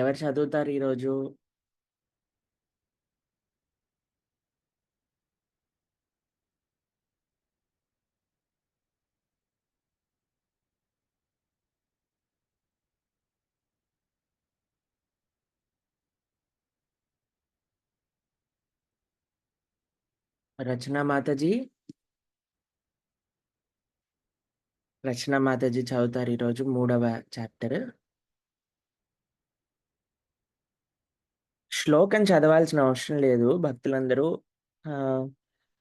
ఎవరు చదువుతారు ఈరోజు? రచనా మాతాజీ. రచనా మాతాజీ చదువుతారు ఈరోజు 3వ చాప్టర్. శ్లోకం చదవాల్సిన అవసరం లేదు. భక్తులందరూ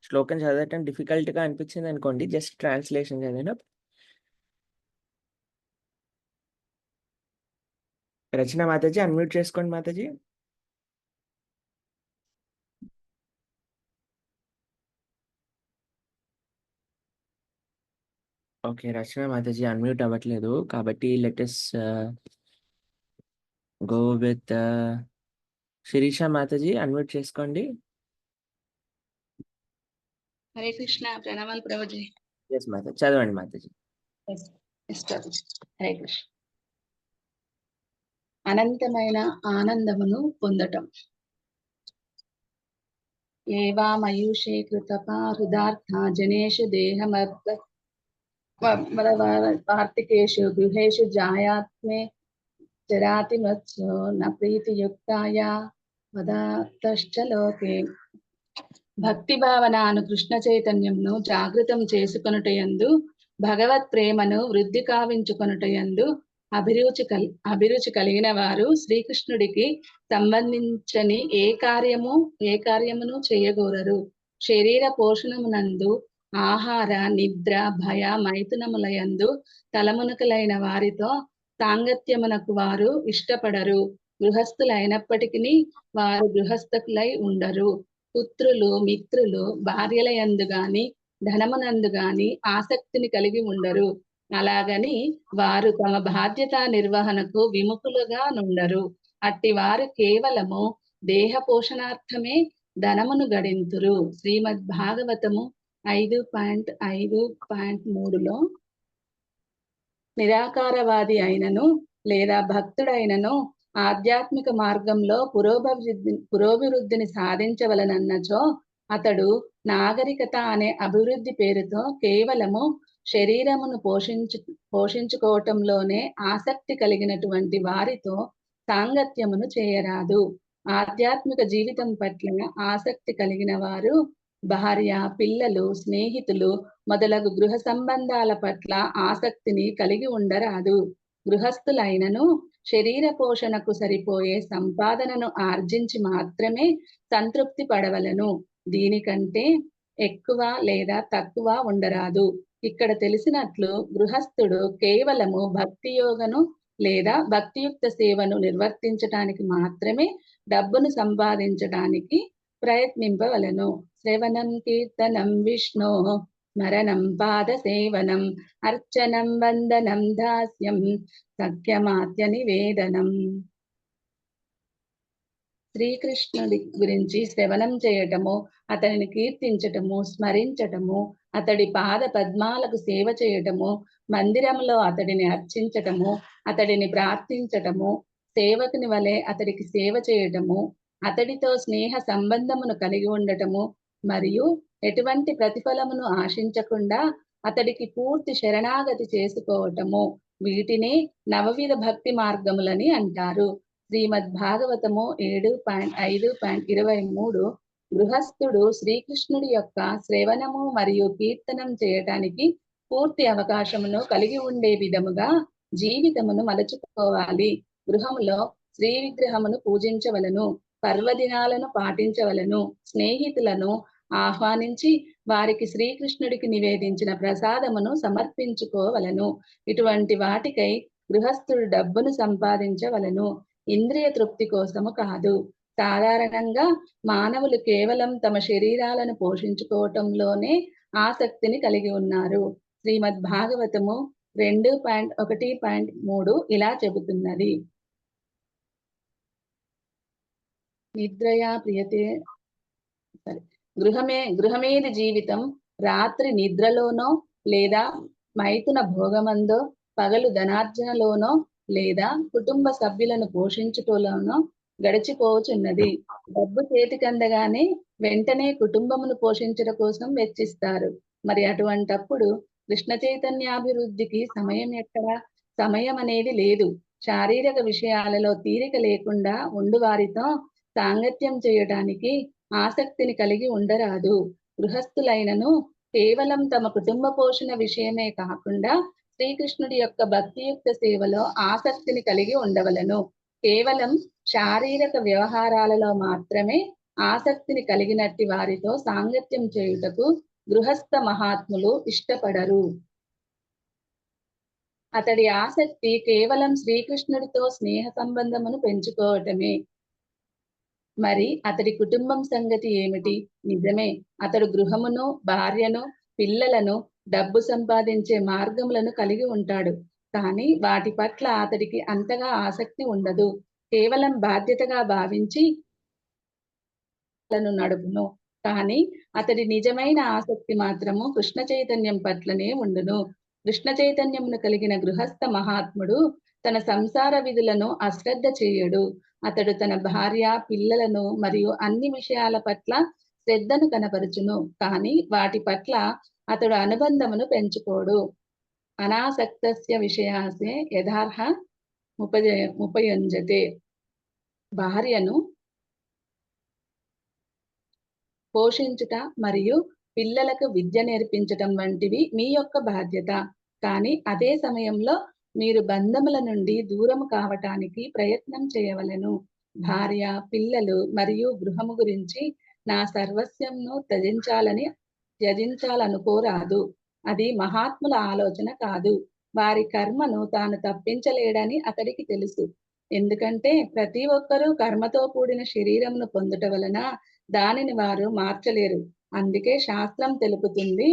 శ్లోకం చదవటం డిఫికల్ట్గా అనిపించింది అనుకోండి, జస్ట్ ట్రాన్స్లేషన్ చదివిన. రచనా మాతాజీ అన్మ్యూట్ చేసుకోండి మాతాజీ. ఓకే, రచనా మాతాజీ అన్మ్యూట్ అవ్వట్లేదు, కాబట్టి let's go with Shirisha Mataji. Unmute చేసుకోండి. హరే కృష్ణ. ప్రణామాలు ప్రభుజీ. ఎస్ మాతాజీ, చదవండి మాతాజీ. హరే కృష్ణ. అనంతమైన ఆనందమును పొందటం. ఏవా మయూషే కృతపా హృదార్థ జనేషు దేహమర్తికేషు గృహేషు జాయాత్మే చరాతి మత్సో న ప్రీతియుక్తాయ వదాతశ్చ లోకే. భక్తి భావన అను కృష్ణ చైతన్యమును జాగృతం చేసుకొనుటయందు, భగవత్ ప్రేమను వృద్ధి కావించుకొనుటయందు అభిరుచి కలిగిన వారు శ్రీకృష్ణుడికి సంబంధించని ఏ కార్యమును చేయగోరరు. శరీర పోషణమునందు, ఆహార నిద్ర భయ మైథునములయందు తలమునకలైన వారితో సాంగత్యమునకు వారు ఇష్టపడరు. గృహస్థులైనప్పటికీ వారు గృహస్థులై ఉండరు. పుత్రులు మిత్రులు భార్యలయందు గాని ధనమునందు గాని ఆసక్తిని కలిగి ఉండరు. అలాగని వారు తమ బాధ్యత నిర్వహణకు విముఖులుగా నుండరు. అట్టి వారు కేవలము దేహ పోషణార్థమే ధనమును గడింతురు. శ్రీమద్ భాగవతము 5.5.3లో నిరాకారవాది అయినను లేదా భక్తుడైనను ఆధ్యాత్మిక మార్గంలో పురోభివృద్ధిని సాధించవలనన్నచో అతడు నాగరికత అనే అభివృద్ధి పేరుతో కేవలము శరీరమును పోషించుకోవటంలోనే ఆసక్తి కలిగినటువంటి వారితో సాంగత్యమును చేయరాదు. ఆధ్యాత్మిక జీవితం పట్ల ఆసక్తి కలిగిన వారు భార్య పిల్లలు స్నేహితులు మొదలగు గృహ సంబంధాల పట్ల ఆసక్తిని కలిగి ఉండరాదు. గృహస్థులైనను శరీర పోషణకు సరిపోయే సంపాదనను ఆర్జించి మాత్రమే సంతృప్తి పడవలను. దీనికంటే ఎక్కువ లేదా తక్కువ ఉండరాదు. ఇక్కడ తెలిసినట్లు గృహస్థుడు కేవలము భక్తి యోగను లేదా భక్తియుక్త సేవను నిర్వర్తించటానికి మాత్రమే డబ్బును సంపాదించడానికి ప్రయత్నింపవలను. శ్రవణం కీర్తనం విష్ణో స్మరణం పాద సేవనం అర్చనం వందనం దాస్యం సఖ్యమాత్య నివేదనం. శ్రీకృష్ణుడి గురించి శ్రవణం చేయటము, అతనిని కీర్తించటము, స్మరించటము, అతడి పాద పద్మాలకు సేవ చేయటము, మందిరంలో అతడిని అర్చించటము, అతడిని ప్రార్థించటము, సేవకుని వలె అతడికి సేవ చేయటము, అతడితో స్నేహ సంబంధమును కలిగి ఉండటము మరియు ఎటువంటి ప్రతిఫలమును ఆశించకుండా అతడికి పూర్తి శరణాగతి చేసుకోవటము, వీటినే నవవిధ భక్తి మార్గములని అంటారు. శ్రీమద్ భాగవతము 7.5.23 గృహస్థుడు శ్రీకృష్ణుడి యొక్క శ్రవణము మరియు కీర్తనం చేయటానికి పూర్తి అవకాశమును కలిగి ఉండే విధముగా జీవితమును మలచుకోవాలి. గృహములో శ్రీ విగ్రహమును పూజించవలను, పర్వదినాలను పాటించవలను, స్నేహితులను ఆహ్వానించి వారికి శ్రీకృష్ణుడికి నివేదించిన ప్రసాదమును సమర్పించుకోవలను. ఇటువంటి వాటికై గృహస్థుడు డబ్బును సంపాదించవలను, ఇంద్రియ తృప్తి కోసము కాదు. సాధారణంగా మానవులు కేవలం తమ శరీరాలను పోషించుకోవటంలోనే ఆసక్తిని కలిగి ఉన్నారు. శ్రీమద్ భాగవతము 2.1.3 ఇలా చెబుతున్నది. నిద్రయా ప్రియతే గృహమేది జీవితం, రాత్రి నిద్రలోనో లేదా మైథున భోగమందో పగలు ధనార్జనలోనో లేదా కుటుంబ సభ్యులను పోషించుటలోనో గడిచిపోవచున్నది. డబ్బు చేతికందగానే వెంటనే కుటుంబమును పోషించుట కోసం వెచ్చిస్తారు. మరి అటువంటప్పుడు కృష్ణ చైతన్యాభివృద్ధికి సమయం ఎక్కడ? సమయం అనేది లేదు. శారీరక విషయాలలో తీరిక లేకుండా ఉండు వారితో సాంగత్యం చేయటానికి ఆసక్తిని కలిగి ఉండరాదు. గృహస్థులైనను కేవలం తమ కుటుంబ పోషణ విషయమే కాకుండా శ్రీకృష్ణుడి యొక్క భక్తియుక్త సేవలో ఆసక్తిని కలిగి ఉండవలను. కేవలం శారీరక వ్యవహారాలలో మాత్రమే ఆసక్తిని కలిగినట్టి వారితో సాంగత్యం చేయుటకు గృహస్థ మహాత్ములు ఇష్టపడరు. అతడి ఆసక్తి కేవలం శ్రీకృష్ణుడితో స్నేహ సంబంధమును పెంచుకోవటమే. మరి అతడి కుటుంబం సంగతి ఏమిటి? నిజమే, అతడు గృహమును, భార్యను, పిల్లలను, డబ్బు సంపాదించే మార్గములను కలిగి ఉంటాడు. కానీ వాటి పట్ల అతడికి అంతగా ఆసక్తి ఉండదు. కేవలం బాధ్యతగా భావించి నడుపును. కానీ అతడి నిజమైన ఆసక్తి మాత్రము కృష్ణ చైతన్యం పట్లనే ఉండును. కృష్ణ చైతన్యమును కలిగిన గృహస్థ మహాత్ముడు తన సంసార విధులను అశ్రద్ధ చేయడు. అతడు తన భార్య, పిల్లలను మరియు అన్ని విషయాల పట్ల శ్రద్ధను కనపరుచును. కానీ వాటి పట్ల అతడు అనుబంధమును పెంచుకోడు. అనాసక్తస్య విషయాసే యథార్హ ఉపయుంజతే. భార్యను పోషించుట మరియు పిల్లలకు విద్య నేర్పించటం వంటివి మీ యొక్క బాధ్యత. కానీ అదే సమయంలో మీరు బంధముల నుండి దూరం కావటానికి ప్రయత్నం చేయవలెను. భార్య, పిల్లలు మరియు గృహము గురించి నా సర్వస్వంను త్యజించాలనుకోరాదు. అది మహాత్ముల ఆలోచన కాదు. వారి కర్మను తాను తప్పించలేడని అతడికి తెలుసు. ఎందుకంటే ప్రతి ఒక్కరూ కర్మతో కూడిన శరీరమును పొందుట వలన దానిని వారు మార్చలేరు. అందుకే శాస్త్రం తెలుపుతుంది,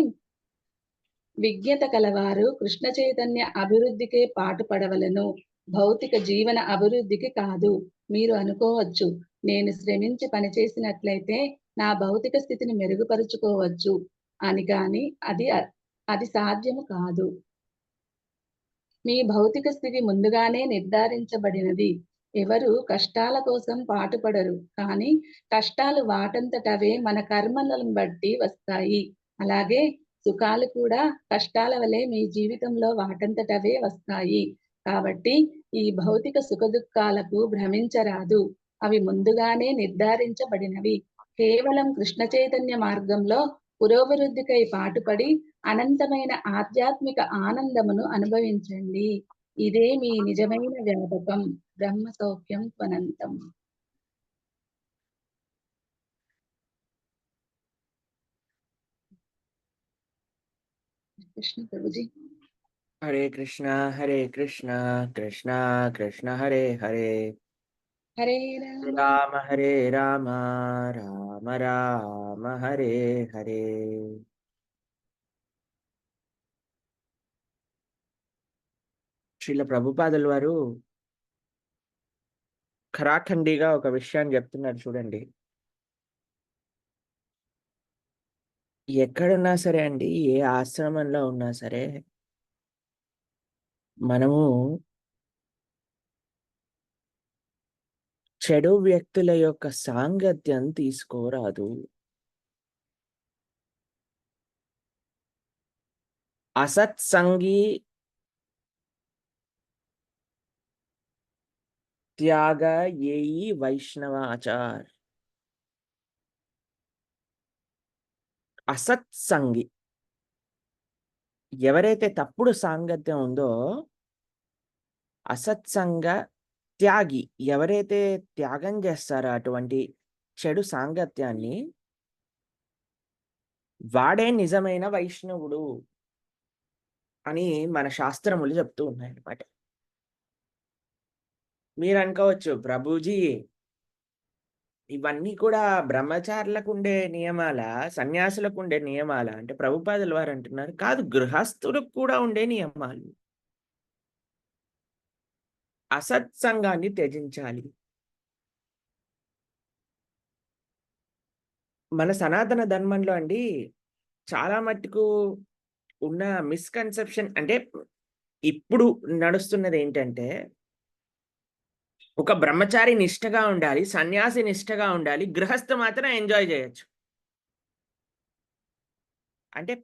విజ్ఞత కలవారు కృష్ణ చైతన్య అభివృద్ధికే పాటుపడవలను, భౌతిక జీవన అభివృద్ధికి కాదు. మీరు అనుకోవచ్చు, నేను శ్రమించి పనిచేసినట్లయితే నా భౌతిక స్థితిని మెరుగుపరుచుకోవచ్చు అని. కానీ అది సాధ్యము కాదు. మీ భౌతిక స్థితి ముందుగానే నిర్ధారించబడినది. ఎవరు కష్టాల కోసం పాటుపడరు, కానీ కష్టాలు వాటంతటవే మన కర్మలను బట్టి వస్తాయి. అలాగే సుఖాలు కూడా కష్టాల వలె మీ జీవితంలో వాటంతటవే వస్తాయి. కాబట్టి ఈ భౌతిక సుఖదుఖాలకు భ్రమించరాదు. అవి ముందుగానే నిర్ధారించబడినవి. కేవలం కృష్ణ చైతన్య మార్గంలో పురోభివృద్ధికై పాటుపడి అనంతమైన ఆధ్యాత్మిక ఆనందమును అనుభవించండి. ఇదే మీ నిజమైన వ్యాపకం. బ్రహ్మ సౌఖ్యం త్వనంతం. కృష్ణ ప్రభుజీ. హరే కృష్ణ కృష్ణ కృష్ణ హరే హరే, హరే రామ హరే రామ, రామ రామ హరే హరే. శ్రీల ప్రభుపాదుల వారు ఖరాఖండిగా ఒక విషయాన్ని చెప్తున్నారు చూడండి. ఎక్కడున్నా సరే అండి, ఏ ఆశ్రమంలో ఉన్నా సరే, మనము చెడు వ్యక్తుల యొక్క సాంగత్యం తీసుకోరాదు. అసత్సంగి త్యాగ ఏయి వైష్ణవాచార్. అసత్సంగి, ఎవరైతే తప్పుడు సాంగత్యం ఉందో, అసత్సంగ త్యాగి, ఎవరైతే త్యాగం చేస్తారో అటువంటి చెడు సాంగత్యాన్ని, వాడే నిజమైన వైష్ణవుడు అని మన శాస్త్రములు చెప్తూ ఉన్నాయన్నమాట. మీరు అనుకోవచ్చు, ప్రభుజీ ఇవన్నీ కూడా బ్రహ్మచారులకు ఉండే నియమాల, సన్యాసులకు ఉండే నియమాల అంటే ప్రభుపాదుల వారు అంటున్నారు, కాదు, గృహస్థులకు కూడా ఉండే నియమాలు. అసత్సంగాన్ని త్యజించాలి. మన సనాతన ధర్మంలో అండి చాలా మట్టుకు ఉన్న మిస్కన్సెప్షన్ అంటే ఇప్పుడు నడుస్తున్నది ఏంటంటే, ఒక బ్రహ్మచారి నిష్టగా ఉండాలి, సన్యాసి నిష్టగా ఉండాలి, గృహస్థ మాత్రం ఎంజాయ్ చేయొచ్చు. అంటే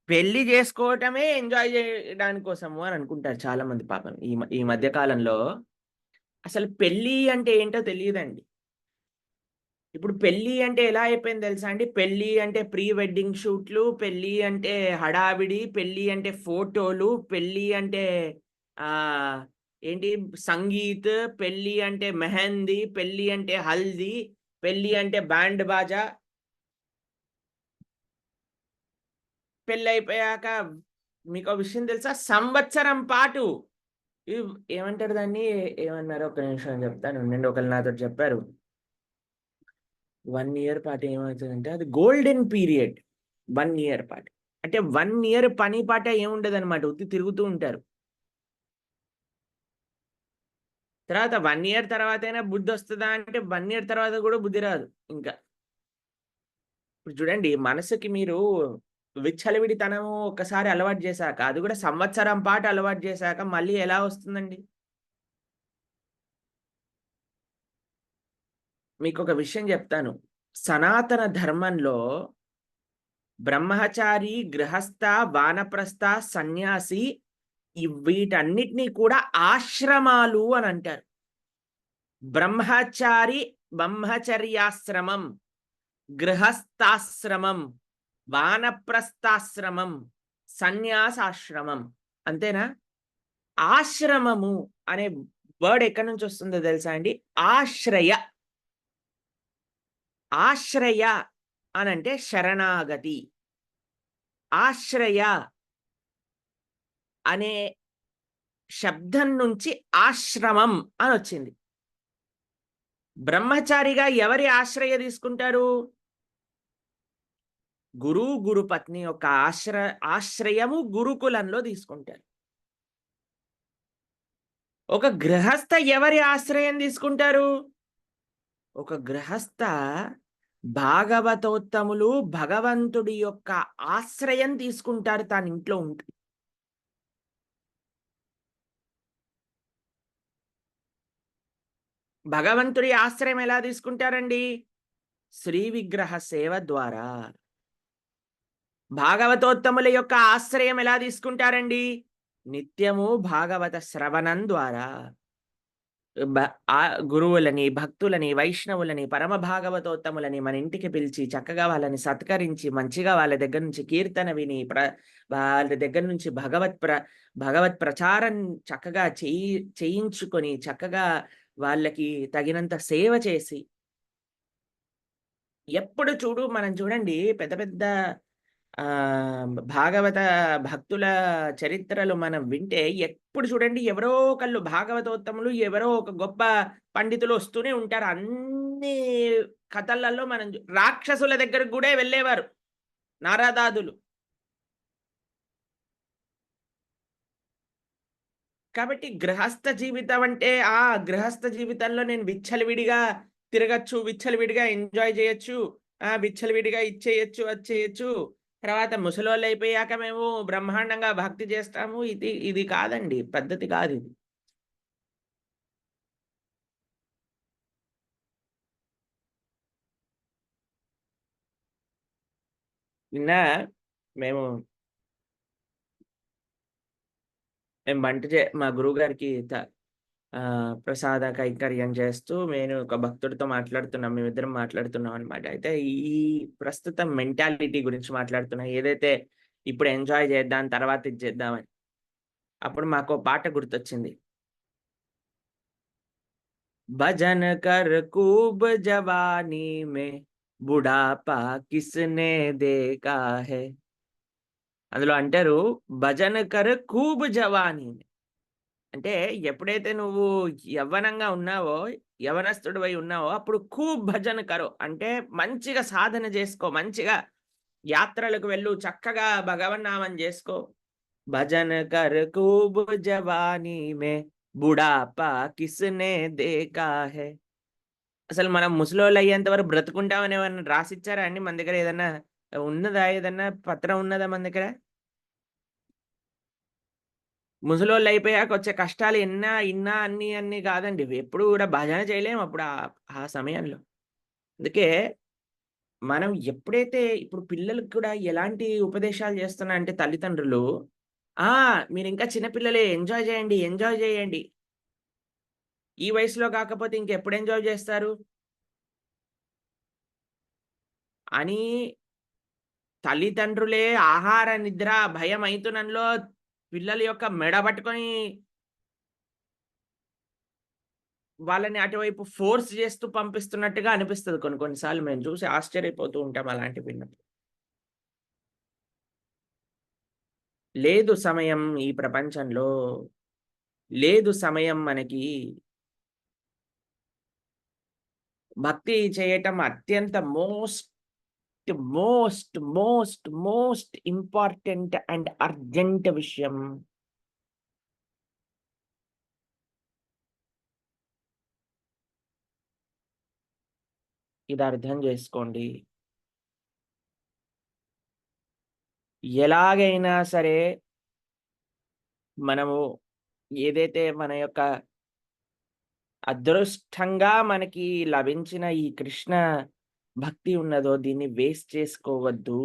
పెళ్లి చేసుకోవటమే ఎంజాయ్ చేయడానికి కోసము అని అనుకుంటారు చాలా మంది పాపం. ఈ మధ్య కాలంలో అసలు పెళ్లి అంటే ఏంటో తెలియదండి. ఇప్పుడు పెళ్లి అంటే ఎలా అయిపోయింది తెలుసా అండి? పెళ్లి అంటే ప్రీ వెడ్డింగ్ షూట్లు, పెళ్లి అంటే హడావిడి, పెళ్లి అంటే ఫోటోలు, పెళ్లి అంటే ఆ ఏంటి సంగీత్, పెళ్లి అంటే మెహందీ, పెళ్లి అంటే హల్దీ, పెళ్లి అంటే బ్యాండ్ బాజా. పెళ్లి అయిపోయాక మీకు విషయం తెలుసా? సంవత్సరం పాటు ఏమంటారు దాన్ని? ఏమన్నారు? ఒక నిమిషం చెప్తాను ఉండండి. ఒకళ్ళు నాతో చెప్పారు. 1 ఇయర్ పాటు ఏమవుతుందంటే అది గోల్డెన్ పీరియడ్. 1 ఇయర్ పాటు. అంటే 1 ఇయర్ పని పాట ఏముండదనమాట. ఉత్తి తిరుగుతూ ఉంటారు. తర్వాత 1 ఇయర్ తర్వాతైనా బుద్ధొస్తదా అంటే 1 ఇయర్ తర్వాత కూడా బుద్ధి రాదు ఇంకా. ఇప్పుడు చూడండి మనసుకి మీరు విచ్చలవిడితనము ఒక్కసారి అలవాటు చేశాక, అది కూడా సంవత్సరం పాటు అలవాటు చేశాక మళ్ళీ ఎలా వస్తుందండి? మీకొక విషయం చెప్తాను. సనాతన ధర్మంలో బ్రహ్మచారి, గృహస్థ, వానప్రస్థ, సన్యాసి వీటన్నిటిని కూడా ఆశ్రమాలు అని అంటారు. బ్రహ్మచారి బ్రహ్మచర్యాశ్రమం, గృహస్థాశ్రమం, వానప్రస్థాశ్రమం, సన్యాసాశ్రమం. అంతేనా? ఆశ్రమము అనే వర్డ్ ఎక్కడి నుంచి వస్తుందో తెలుసా అండి? ఆశ్రయ. ఆశ్రయ అనంటే శరణాగతి. ఆశ్రయ అనే శబ్దం నుంచి ఆశ్రమం అని వచ్చింది. బ్రహ్మచారిగా ఎవరి ఆశ్రయ తీసుకుంటారు? గురుపత్ని యొక్క ఆశ్రయము గురుకులంలో తీసుకుంటారు. ఒక గృహస్థ ఎవరి ఆశ్రయం తీసుకుంటారు? ఒక గృహస్థ భాగవతోత్తములు భగవంతుడి యొక్క ఆశ్రయం తీసుకుంటారు తన ఇంట్లో ఉంటూ. భగవంతుడి ఆశ్రయం ఎలా తీసుకుంటారండి? శ్రీ విగ్రహ సేవ ద్వారా. భాగవతోత్తముల యొక్క ఆశ్రయం ఎలా తీసుకుంటారండి? నిత్యము భాగవత శ్రవణం ద్వారా. గురువులని, భక్తులని, వైష్ణవులని, పరమ భాగవతోత్తములని మన ఇంటికి పిలిచి చక్కగా వాళ్ళని సత్కరించి మంచిగా వాళ్ళ దగ్గర నుంచి కీర్తన విని వాళ్ళ దగ్గర నుంచి భగవత్ ప్రచారం చక్కగా చేయించుకొని చక్కగా వాళ్ళకి తగినంత సేవ చేసి, ఎప్పుడు చూడు మనం చూడండి పెద్ద పెద్ద భాగవత భక్తుల చరిత్రలు మనం వింటే ఎప్పుడు చూడండి ఎవరో ఒకళ్ళు భాగవతోత్తములు, ఎవరో ఒక గొప్ప పండితులు వస్తూనే ఉంటారు. అన్ని కథలలో మనం రాక్షసుల దగ్గరకు కూడా వెళ్ళేవారు నారదాదులు. కాబట్టి గృహస్థ జీవితం అంటే గృహస్థ జీవితంలో నేను విచ్చలవిడిగా తిరగచ్చు, విచ్చలవిడిగా ఎంజాయ్ చేయొచ్చు, విచ్చలవిడిగా ఇచ్చేయచ్చు, అది చేయొచ్చు. తర్వాత ముసలోళ్ళు అయిపోయాక మేము బ్రహ్మాండంగా భక్తి చేస్తాము. ఇది కాదండి, పద్ధతి కాదు ఇది. నిన్న మేము మేము మా గురువు గారికి ప్రసాద కైంకర్యం చేస్తూ నేను ఒక భక్తుడితో మాట్లాడుతున్నాం. మేమిద్దరం మాట్లాడుతున్నాం అనమాట. అయితే ఈ ప్రస్తుతం మెంటాలిటీ గురించి మాట్లాడుతున్నా. ఏదైతే ఇప్పుడు ఎంజాయ్ చేద్దాం, తర్వాత ఇది చేద్దామని. అప్పుడు మాకు పాట గుర్తొచ్చింది. భజన కర్ కూబ్ జవానీ మే బుఢాపా కిస్నే దేకా హై. అందులో అంటారు భజన కర్ కూబ్ జవానీ. అంటే ఎప్పుడైతే నువ్వు యవ్వనంగా ఉన్నావో, యవనస్తుడివై ఉన్నావో అప్పుడు ఖూబ్ భజన కరో. అంటే మంచిగా సాధన చేసుకో, మంచిగా యాత్రలకు వెళ్ళు, చక్కగా భగవన్నామం చేసుకో. భజన కర్ ఖూబ్ జవానీ మే బుఢాపా కిస్నే దేకా హై. అసలు మనం ముసలోళ్ళు అయ్యేంత వరకు బ్రతుకుంటామని ఏమన్నా రాసిచ్చారా అండి? మన దగ్గర ఏదన్నా ఉన్నదా? ఏదన్నా పత్రం ఉన్నదా మన దగ్గర? ముసలోళ్ళయిపోయాక వచ్చే కష్టాలు ఇన్నా అన్నీ కాదండి. ఎప్పుడు కూడా భజన చేయలేము అప్పుడు ఆ సమయంలో. అందుకే మనం ఎప్పుడైతే ఇప్పుడు పిల్లలకి కూడా ఎలాంటి ఉపదేశాలు చేస్తున్నా అంటే తల్లిదండ్రులు, "ఆ! మీరింకా చిన్న పిల్లలే ఎంజాయ్ చేయండి, ఎంజాయ్ చేయండి. ఈ వయసులో కాకపోతే ఇంకెప్పుడు ఎంజాయ్ చేస్తారు?" అని తల్లిదండ్రులే ఆహార, నిద్ర, భయమైథునంలో పిల్లల యొక్క మెడ పట్టుకొని వాళ్ళని అటువైపు ఫోర్స్ చేస్తూ పంపిస్తున్నట్టుగా అనిపిస్తది కొన్ని కొన్ని సార్లు మేము చూసి ఆశ్చర్యపోతూ ఉంటాం అలాంటివి విన్నప్పుడు. లేదు సమయం ఈ ప్రపంచంలో. లేదు సమయం మనకి. భక్తి చేయటం అత్యంత మోస్ట్ ఇంపార్టెంట్ అండ్ అర్జెంట్ విషయం. ఇది అర్థం చేసుకోండి. ఎలాగైనా సరే మనము ఏదైతే మన యొక్క అదృష్టంగా మనకి లభించిన ఈ కృష్ణ భక్తి ఉన్నదో దీన్ని వేస్ట్ చేసుకోవద్దు.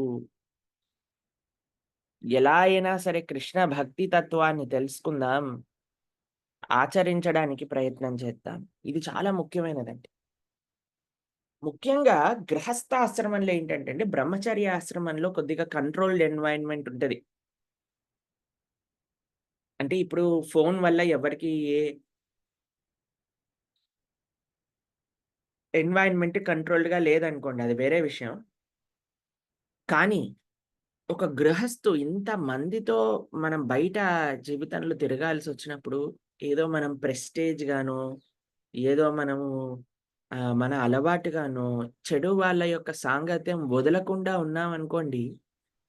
ఎలా అయినా సరే కృష్ణ భక్తి తత్వాన్ని తెలుసుకుందాం. ఆచరించడానికి ప్రయత్నం చేద్దాం. ఇది చాలా ముఖ్యమైనదండి. ముఖ్యంగా గృహస్థ ఆశ్రమంలో ఏంటంటే అండి, బ్రహ్మచర్య ఆశ్రమంలో కొద్దిగా కంట్రోల్డ్ ఎన్వైర్న్‌మెంట్ ఉంటది. అంటే ఇప్పుడు ఫోను వల్ల ఎవరికీ ఏ ఎన్వైర్న్‌మెంట్ కంట్రోల్డ్‌గా లేదనుకోండి. అది వేరే విషయం. కానీ ఒక గృహస్థు ఇంతమందితో మనం బయట జీవితంలో తిరగాల్సొచ్చినప్పుడు, ఏదో మనం ప్రెస్టేజ్‌గానో, ఏదో మనము మన అలవాటుగానో, చెడు వాళ్ళ యొక్క సాంగత్యం వదలకుండా ఉన్నామనుకోండి,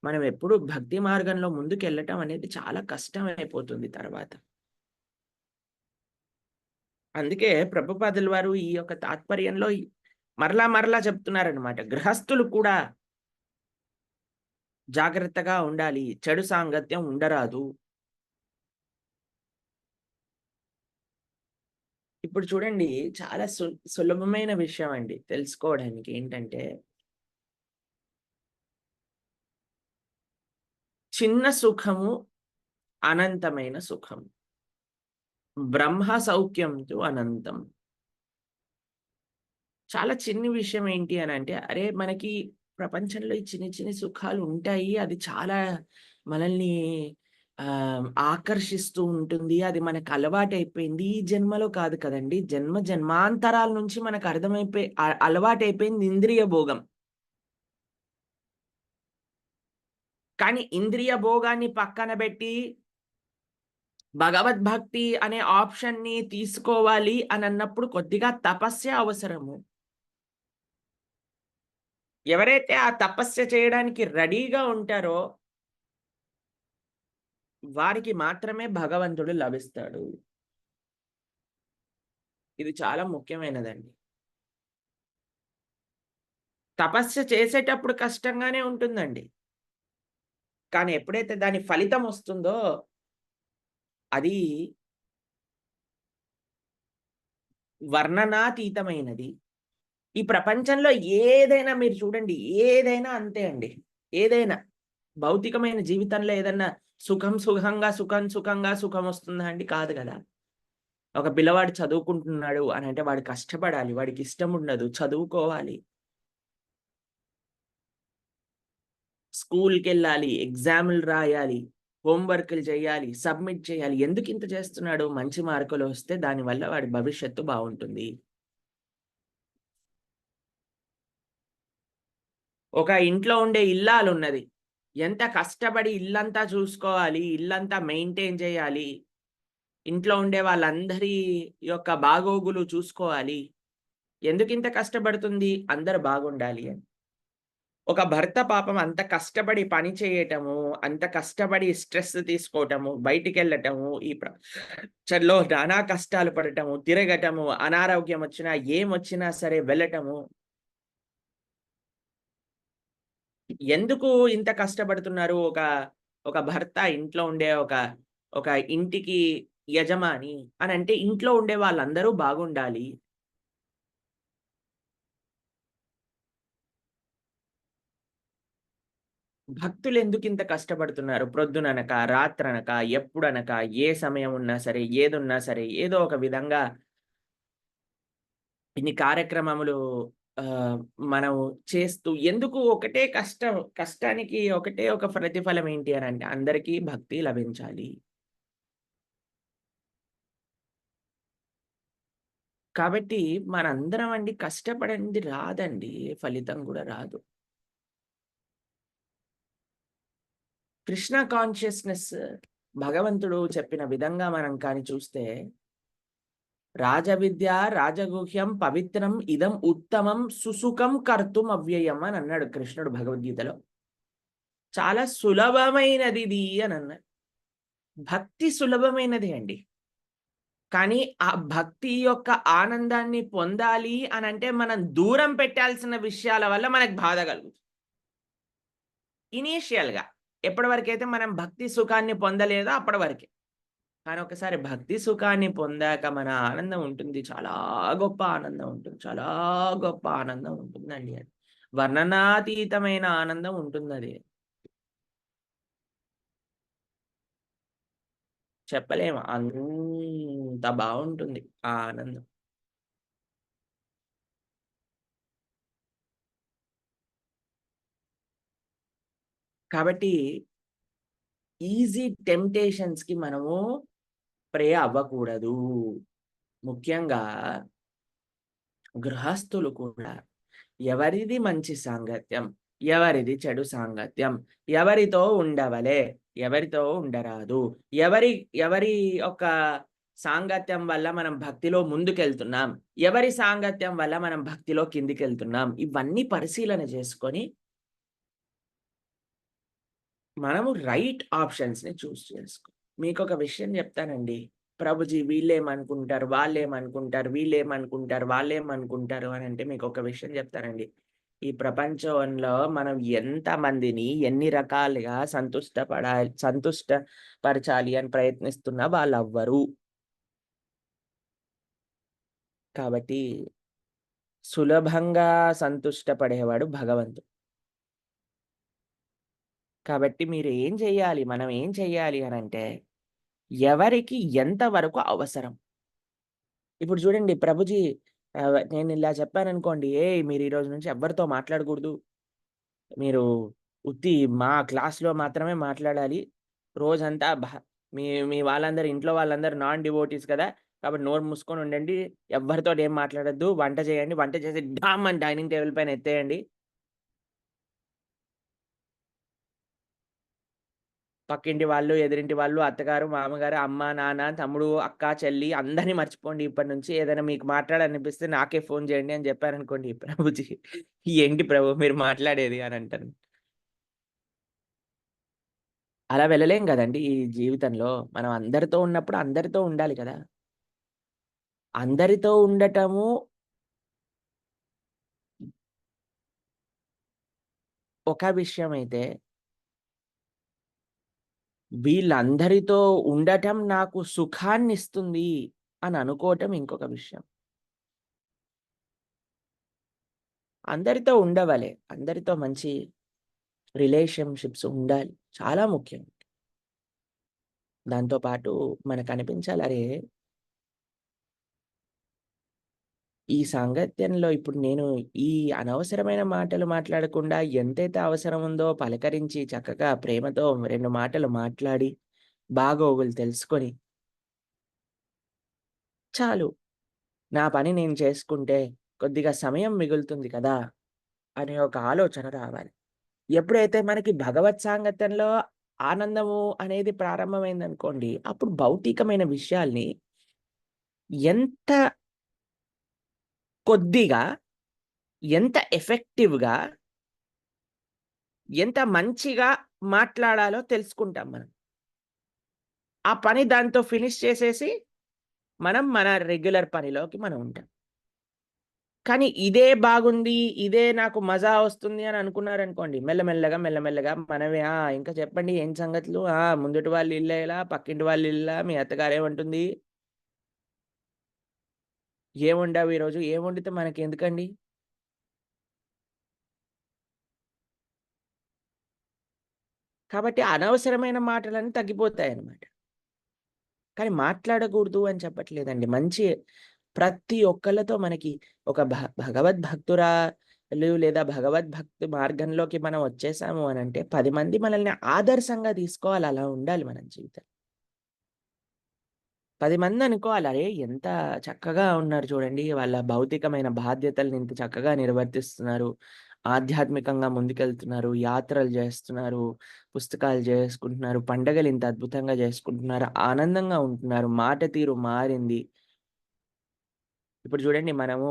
మనం ఎప్పుడు భక్తి మార్గంలో ముందుకెళ్ళటం అనేది చాలా కష్టమైపోతుంది తర్వాత. అందుకే ప్రభుపాదుల వారు ఈ యొక్క తాత్పర్యంలో మరలా చెప్తున్నారనమాట. గృహస్థులు కూడా జాగ్రత్తగా ఉండాలి. చెడు సాంగత్యం ఉండరాదు. ఇప్పుడు చూడండి చాలా సులభమైన విషయం అండి తెలుసుకోవడానికి ఏంటంటే, చిన్న సుఖము అనంతమైన సుఖం. బ్రహ్మ సౌఖ్యంతు అనంతం. చాలా చిన్ని విషయం ఏంటి అనంటే, అరే! మనకి ప్రపంచంలో ఈ చిన్ని సుఖాలు ఉంటాయి. అది చాలా మనల్ని ఆకర్షిస్తూ ఉంటుంది. అది మనకు అలవాటైపోయింది. ఈ జన్మలో కాదు కదండీ! జన్మాంతరాల నుంచి మనకు అలవాటైపోయింది ఇంద్రియ భోగం. కానీ ఇంద్రియ భోగాన్ని పక్కన బెట్టి, భగవద్భక్తి అనే ఆప్షన్‌ని తీసుకోవాలి అనన్నప్పుడు కొద్దిగా తపస్య అవసరము. ఎవరైతే ఆ తపస్య చేయడానికి రెడీగా ఉంటారో, వారికి మాత్రమే భగవంతుడు లభిస్తాడు. ఇది చాలా ముఖ్యమైనదండి. తపస్య చేసేటప్పుడు కష్టంగానే ఉంటుందండి. కానీ ఎప్పుడైతే దాని ఫలితం వస్తుందో, అది వర్ణనాతీతమైనది. ఈ ప్రపంచంలో ఏదైనా మీరు చూడండి. ఏదైనా అంతే అండి. ఏదైనా. భౌతికమైన జీవితంలో ఏదన్నా సుఖంగా సుఖమొస్తుందా అండి? కాదు గదా! ఒక పిల్లవాడు చదువుకుంటున్నాడు అనంటే వాడు కష్టపడాలి. వాడికిష్టముండదు. చదువుకోవాలి. స్కూల్‌కెళ్ళాలి. ఎగ్జామ్‌లు రాయాలి. హోమ్ వర్కులు చేయాలి. సబ్మిట్ చేయాలి. ఎందుకింత చేస్తున్నాడు? మంచి మార్కులొస్తే దానివల్ల వాడి భవిష్యత్తు బావుంటుంది. ఒక ఇంట్లో ఉండే ఇల్లాలున్నది. ఎంత కష్టపడి ఇల్లంతా చూసుకోవాలి. ఇల్లంతా మెయింటైన్ చేయాలి. ఇంట్లో ఉండే వాళ్ళందరి యొక్క బాగోగులు చూసుకోవాలి. ఎందుకింత కష్టపడుతుంది? అందరూ బాగుండాలి అని. ఒక భర్త పాపం అంత కష్టపడి పని చేయటము, అంత కష్టపడి స్ట్రెస్ తీసుకోవటము, బయటికెళ్ళటము, ఈ ప్రపంచంలో నానా కష్టాలు పడటము, తిరగటము, అనారోగ్యం వచ్చినా, ఏమొచ్చినా సరే వెళ్ళటము. ఎందుకు ఇంత కష్టపడుతున్నారు? ఒక భర్త ఇంట్లో ఉండే ఒక ఒక ఇంటికి యజమాని అనంటే ఇంట్లో ఉండే వాళ్ళందరూ బాగుండాలి. భక్తులెందుకింత కష్టపడుతున్నారు? ప్రొద్దుననక, రాత్రనక, ఎప్పుడనక, ఏ సమయం ఉన్నా సరే, ఏదున్నా సరే, ఏదో ఒక విధంగా ఇన్ని కార్యక్రమములు ఆహ్, మనం చేస్తూ ఎందుకు ఒకటే కష్టానికి ఒకటే ఒక ప్రతిఫలం ఏంటి అనంటే అందరికీ భక్తి లభించాలి. కాబట్టి మనందరం అండి కష్టపడంది రాదండి. ఫలితం గూడా రాదు. కృష్ణ కాన్షియస్‌నెస్ భగవంతుడు చెప్పిన విధంగా మనం కానీ చూస్తే, రాజవిద్య రాజగుహ్యం పవిత్రం ఇదం ఉత్తమం సుసుఖం కర్తుం అవ్యయం అని అన్నాడు కృష్ణుడు భగవద్గీతలో. చాలా సులభమైనదిది అనన్నాడు. భక్తి సులభమైనదే అండి. కానీ ఆ భక్తి యొక్క ఆనందాన్ని పొందాలి అనంటే మనం దూరం పెట్టాల్సిన విషయాల వల్ల మనకు బాధ కలుగుతుంది. ఇనీషియల్‌గా ఎప్పటి వరకైతే మనం భక్తి సుఖాన్ని పొందలేదో అప్పటి వరకే. కానీ ఒకసారి భక్తి సుఖాన్ని పొందాక మన ఆనందం ఉంటుంది. చాలా గొప్ప ఆనందం ఉంటుంది. చాలా గొప్ప ఆనందం ఉంటుందండి అది. వర్ణనాతీతమైన ఆనందం ఉంటుందది. చెప్పలేము. అంత బావుంటుంది ఆ ఆనందం. కాబట్టి ఈజీ టెంప్టేషన్స్‌కి మనము ప్రే అవ్వకూడదు. ముఖ్యంగా గృహస్థులు కూడా ఎవరిది మంచి సాంగత్యం, ఎవరిది చెడు సాంగత్యం, ఎవరితో ఉండవలే, ఎవరితో ఉండరాదు, ఎవరి ఎవరి యొక్క సాంగత్యం వల్ల మనం భక్తిలో ముందుకెళ్తున్నాం, ఎవరి సాంగత్యం వల్ల మనం భక్తిలో కిందికెళ్తున్నాం, ఇవన్నీ పరిశీలన చేసుకొని మనము రైట్ ఆప్షన్స్‌ని చూజ్ చేసుకో. మీకొక విషయం చెప్తానండి. ప్రభుజీ వీళ్ళేమనుకుంటారు, వాళ్ళేమనుకుంటారు, వీళ్ళేమనుకుంటారు, వాళ్ళేమనుకుంటారు అనంటే మీకొక విషయం చెప్తానండి. ఈ ప్రపంచంలో మనం ఎంతమందిని ఎన్ని రకాలుగా సంతుష్టపరచాలి అని ప్రయత్నిస్తున్నా వాళ్ళవ్వరు. కాబట్టి సులభంగా సంతుష్టపడేవాడు భగవంతుడు. కాబట్టి మీరు ఏం చెయ్యాలి? మనం ఏం చెయ్యాలి అనంటే ఎవరికి ఎంత వరకు అవసరం? ఇప్పుడు చూడండి ప్రభుజీ నేనిలా చెప్పాననుకోండి, "ఏయ్! మీరు ఈ రోజు నుంచి ఎవ్వరితో మాట్లాడకూడదు. మీరు ఉత్తి మా క్లాస్‌లో మాత్రమే మాట్లాడాలి. రోజంతా మీ మీ వాళ్ళందరూ ఇంట్లో వాళ్ళందరూ నాన్ డివోటీస్ కదా! కాబట్టి నోరు మూసుకొని ఉండండి. ఎవ్వరితోటి ఏం మాట్లాడొద్దు. వంట చేయండి. వంట చేసి ఢామ్ అని డైనింగ్ టేబుల్ పైన ఎత్తేయండి. పక్కింటి వాళ్ళు, ఎదురింటి వాళ్ళు, అత్తగారు, మామగారు, అమ్మ, నాన్న, తమ్ముడు, అక్క, చెల్లి అందరిని మర్చిపోండి ఇప్పటి నుంచి. ఏదైనా మీకు మాట్లాడాలనిపిస్తే నాకే ఫోను చేయండి అని చెప్పారనుకోండి ప్రభుజీ. ఏంటి ప్రభు మీరు మాట్లాడేది అని అంటాను. అలా వెళ్ళలేం గదండీ ఈ జీవితంలో. మనం అందరితో ఉన్నప్పుడు అందరితో ఉండాలి కదా! అందరితో ఉండటము ఒక విషయమైతే, వీళ్ళందరితో ఉండటం నాకు సుఖాన్నిస్తుంది అని అనుకోవటం ఇంకొక విషయం. అందరితో ఉండవలే. అందరితో మంచి రిలేషన్‌షిప్స్ ఉండాలి. చాలా ముఖ్యం. దాంతో పాటు మనకనిపించాలి అరే! ఈ సాంగత్యంలో ఇప్పుడు నేను ఈ అనవసరమైన మాటలు మాట్లాడకుండా ఎంతైతే అవసరం ఉందో పలకరించి చక్కగా ప్రేమతో 2 మాటలు మాట్లాడి, బాగోగులు తెలుసుకొని, చాలు నా పని నేను చేసుకుంటే కొద్దిగా సమయం మిగులుతుంది కదా! అనే ఒక ఆలోచన రావాలి. ఎప్పుడైతే మనకి భగవత్ సాంగత్యంలో ఆనందము అనేది ప్రారంభమైందనుకోండి, అప్పుడు భౌతికమైన విషయాల్ని ఎంత కొద్దిగా, ఎంత ఎఫెక్టివ్‌గా, ఎంత మంచిగా మాట్లాడాలో తెలుసుకుంటాం మనం. ఆ పని దాంతో ఫినిష్ చేసేసి, మనం మన రెగ్యులర్ పనిలోకి మనం ఉంటాం. కానీ ఇదే బాగుంది, ఇదే నాకు మజా వస్తుంది అని అనుకున్నారనుకోండి, మెల్లమెల్లగా, మెల్లమెల్లగా మనమే ఇంకా చెప్పండి ఏం సంగతులు? ముందటి వాళ్ళ ఇల్లు ఎలా? పక్కింటి వాళ్ళ ఇల్లా? మీ అత్తగారేమంటుంది? ఏం వండావు ఈరోజు? ఏం వండితే మనకెందుకండి? కాబట్టి అనవసరమైన మాటలన్నీ తగ్గిపోతాయన్నమాట. కానీ మాట్లాడకూడదు అని చెప్పట్లేదండి. ప్రతి ఒక్కళ్ళతో మనకి ఒక భగవద్భక్తురాలు లేదా భగవద్భక్తి మార్గంలోకి మనం వచ్చేసాము అనంటే 10 మంది మనల్ని ఆదర్శంగా తీసుకోవాలి. అలా ఉండాలి మన జీవితం. 10 మంది అనుకోవాలి. అరే! ఎంత చక్కగా ఉన్నారు చూడండి. వాళ్ళ భౌతికమైన బాధ్యతల్ని ఇంత చక్కగా నిర్వర్తిస్తున్నారు. ఆధ్యాత్మికంగా ముందుకెళ్తున్నారు. యాత్రలు జేస్తున్నారు. పుస్తకాలు జేసుకుంటున్నారు. పండగలు ఇంత అద్భుతంగా జేసుకుంటున్నారు. ఆనందంగా ఉంటున్నారు. మాట తీరు మారింది. ఇప్పుడు చూడండి మనము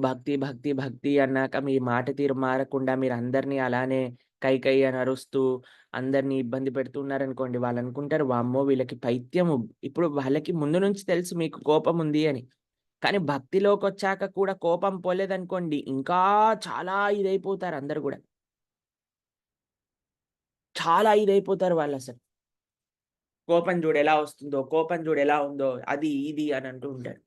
భక్తి, భక్తి, భక్తి అన్నాక మీ మాట తీరు మారకుండా మీరందరిని అలానే కై కై అని అరుస్తూ అందరిని ఇబ్బంది పెడుతూ ఉన్నారనుకోండి. వాళ్ళనుకుంటారు వామ్మో! వీళ్ళకి పైత్యము. ఇప్పుడు వాళ్ళకి ముందు నుంచి తెలుసు మీకు కోపముంది అని. కానీ భక్తిలోకొచ్చాక కూడా కోపం పోలేదనుకోండి, ఇంకా చాలా ఇదైపోతారు అందరూ గూడా. చాలా ఇదైపోతారు వాళ్ళసలు. కోపం జూడు ఎలా వస్తుందో, కోపం జూడు ఎలా ఉందో, అది ఇది అని అంటూ ఉంటారు.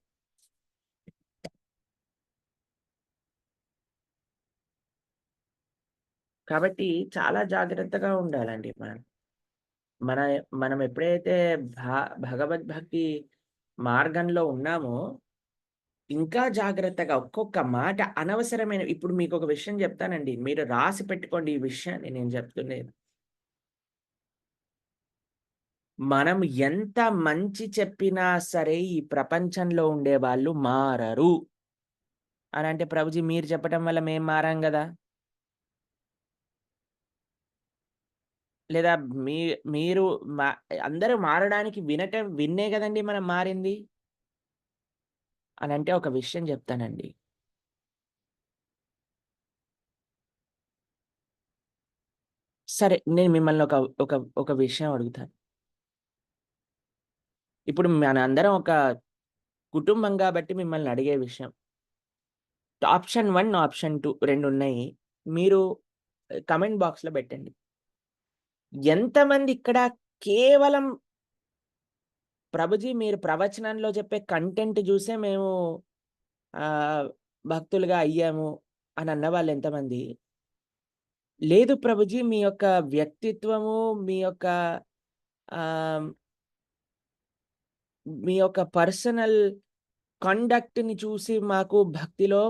కాబట్టి చాలా జాగ్రత్తగా ఉండాలండి మనం. మన మనం ఎప్పుడైతే భగవద్భక్తి మార్గంలో ఉన్నామో, ఇంకా జాగ్రత్తగా ఒక్కొక్క మాట ఇప్పుడు మీకొక విషయం జెప్తానండి. మీరు రాసి పెట్టుకోండి ఈ విషయాన్ని నేను జెప్తున్నది. మనం ఎంత మంచి చెప్పినా సరే ఈ ప్రపంచంలో ఉండేవాళ్ళు మారరు. అనంటే ప్రభుజీ మీరు చెప్పటం వల్ల మేము మారాం గదా! లేదా మీ మీరు మ అందరూ మారడానికి విన్నే గదండీ మనం మారింది. అనంటే ఒక విషయం జెప్తానండి. సరే నేను మిమ్మల్ని ఒక ఒక ఒక విషయం అడుగుతాను. ఇప్పుడు మనందరం ఒక కుటుంబం గాబట్టి మిమ్మల్ని అడిగే విషయం. ఆప్షన్ 1, ఆప్షన్ 2 రెండున్నాయి. మీరు కామెంట్ బాక్స్‌లో బెట్టండి. ఎంతమంది ఇక్కడ కేవలం ప్రభుజీ మీరు ప్రవచనంలో చెప్పే కంటెంట్ జూసే మేము ఆహ్, భక్తులుగా అయ్యాము అని అన్నవాళ్ళు ఎంతమంది? లేదు ప్రభుజీ మీ యొక్క వ్యక్తిత్వము, మీ యొక్క ఆహ్, మీ యొక్క పర్సనల్ కండక్ట్‌ని చూసి మాకు భక్తిలో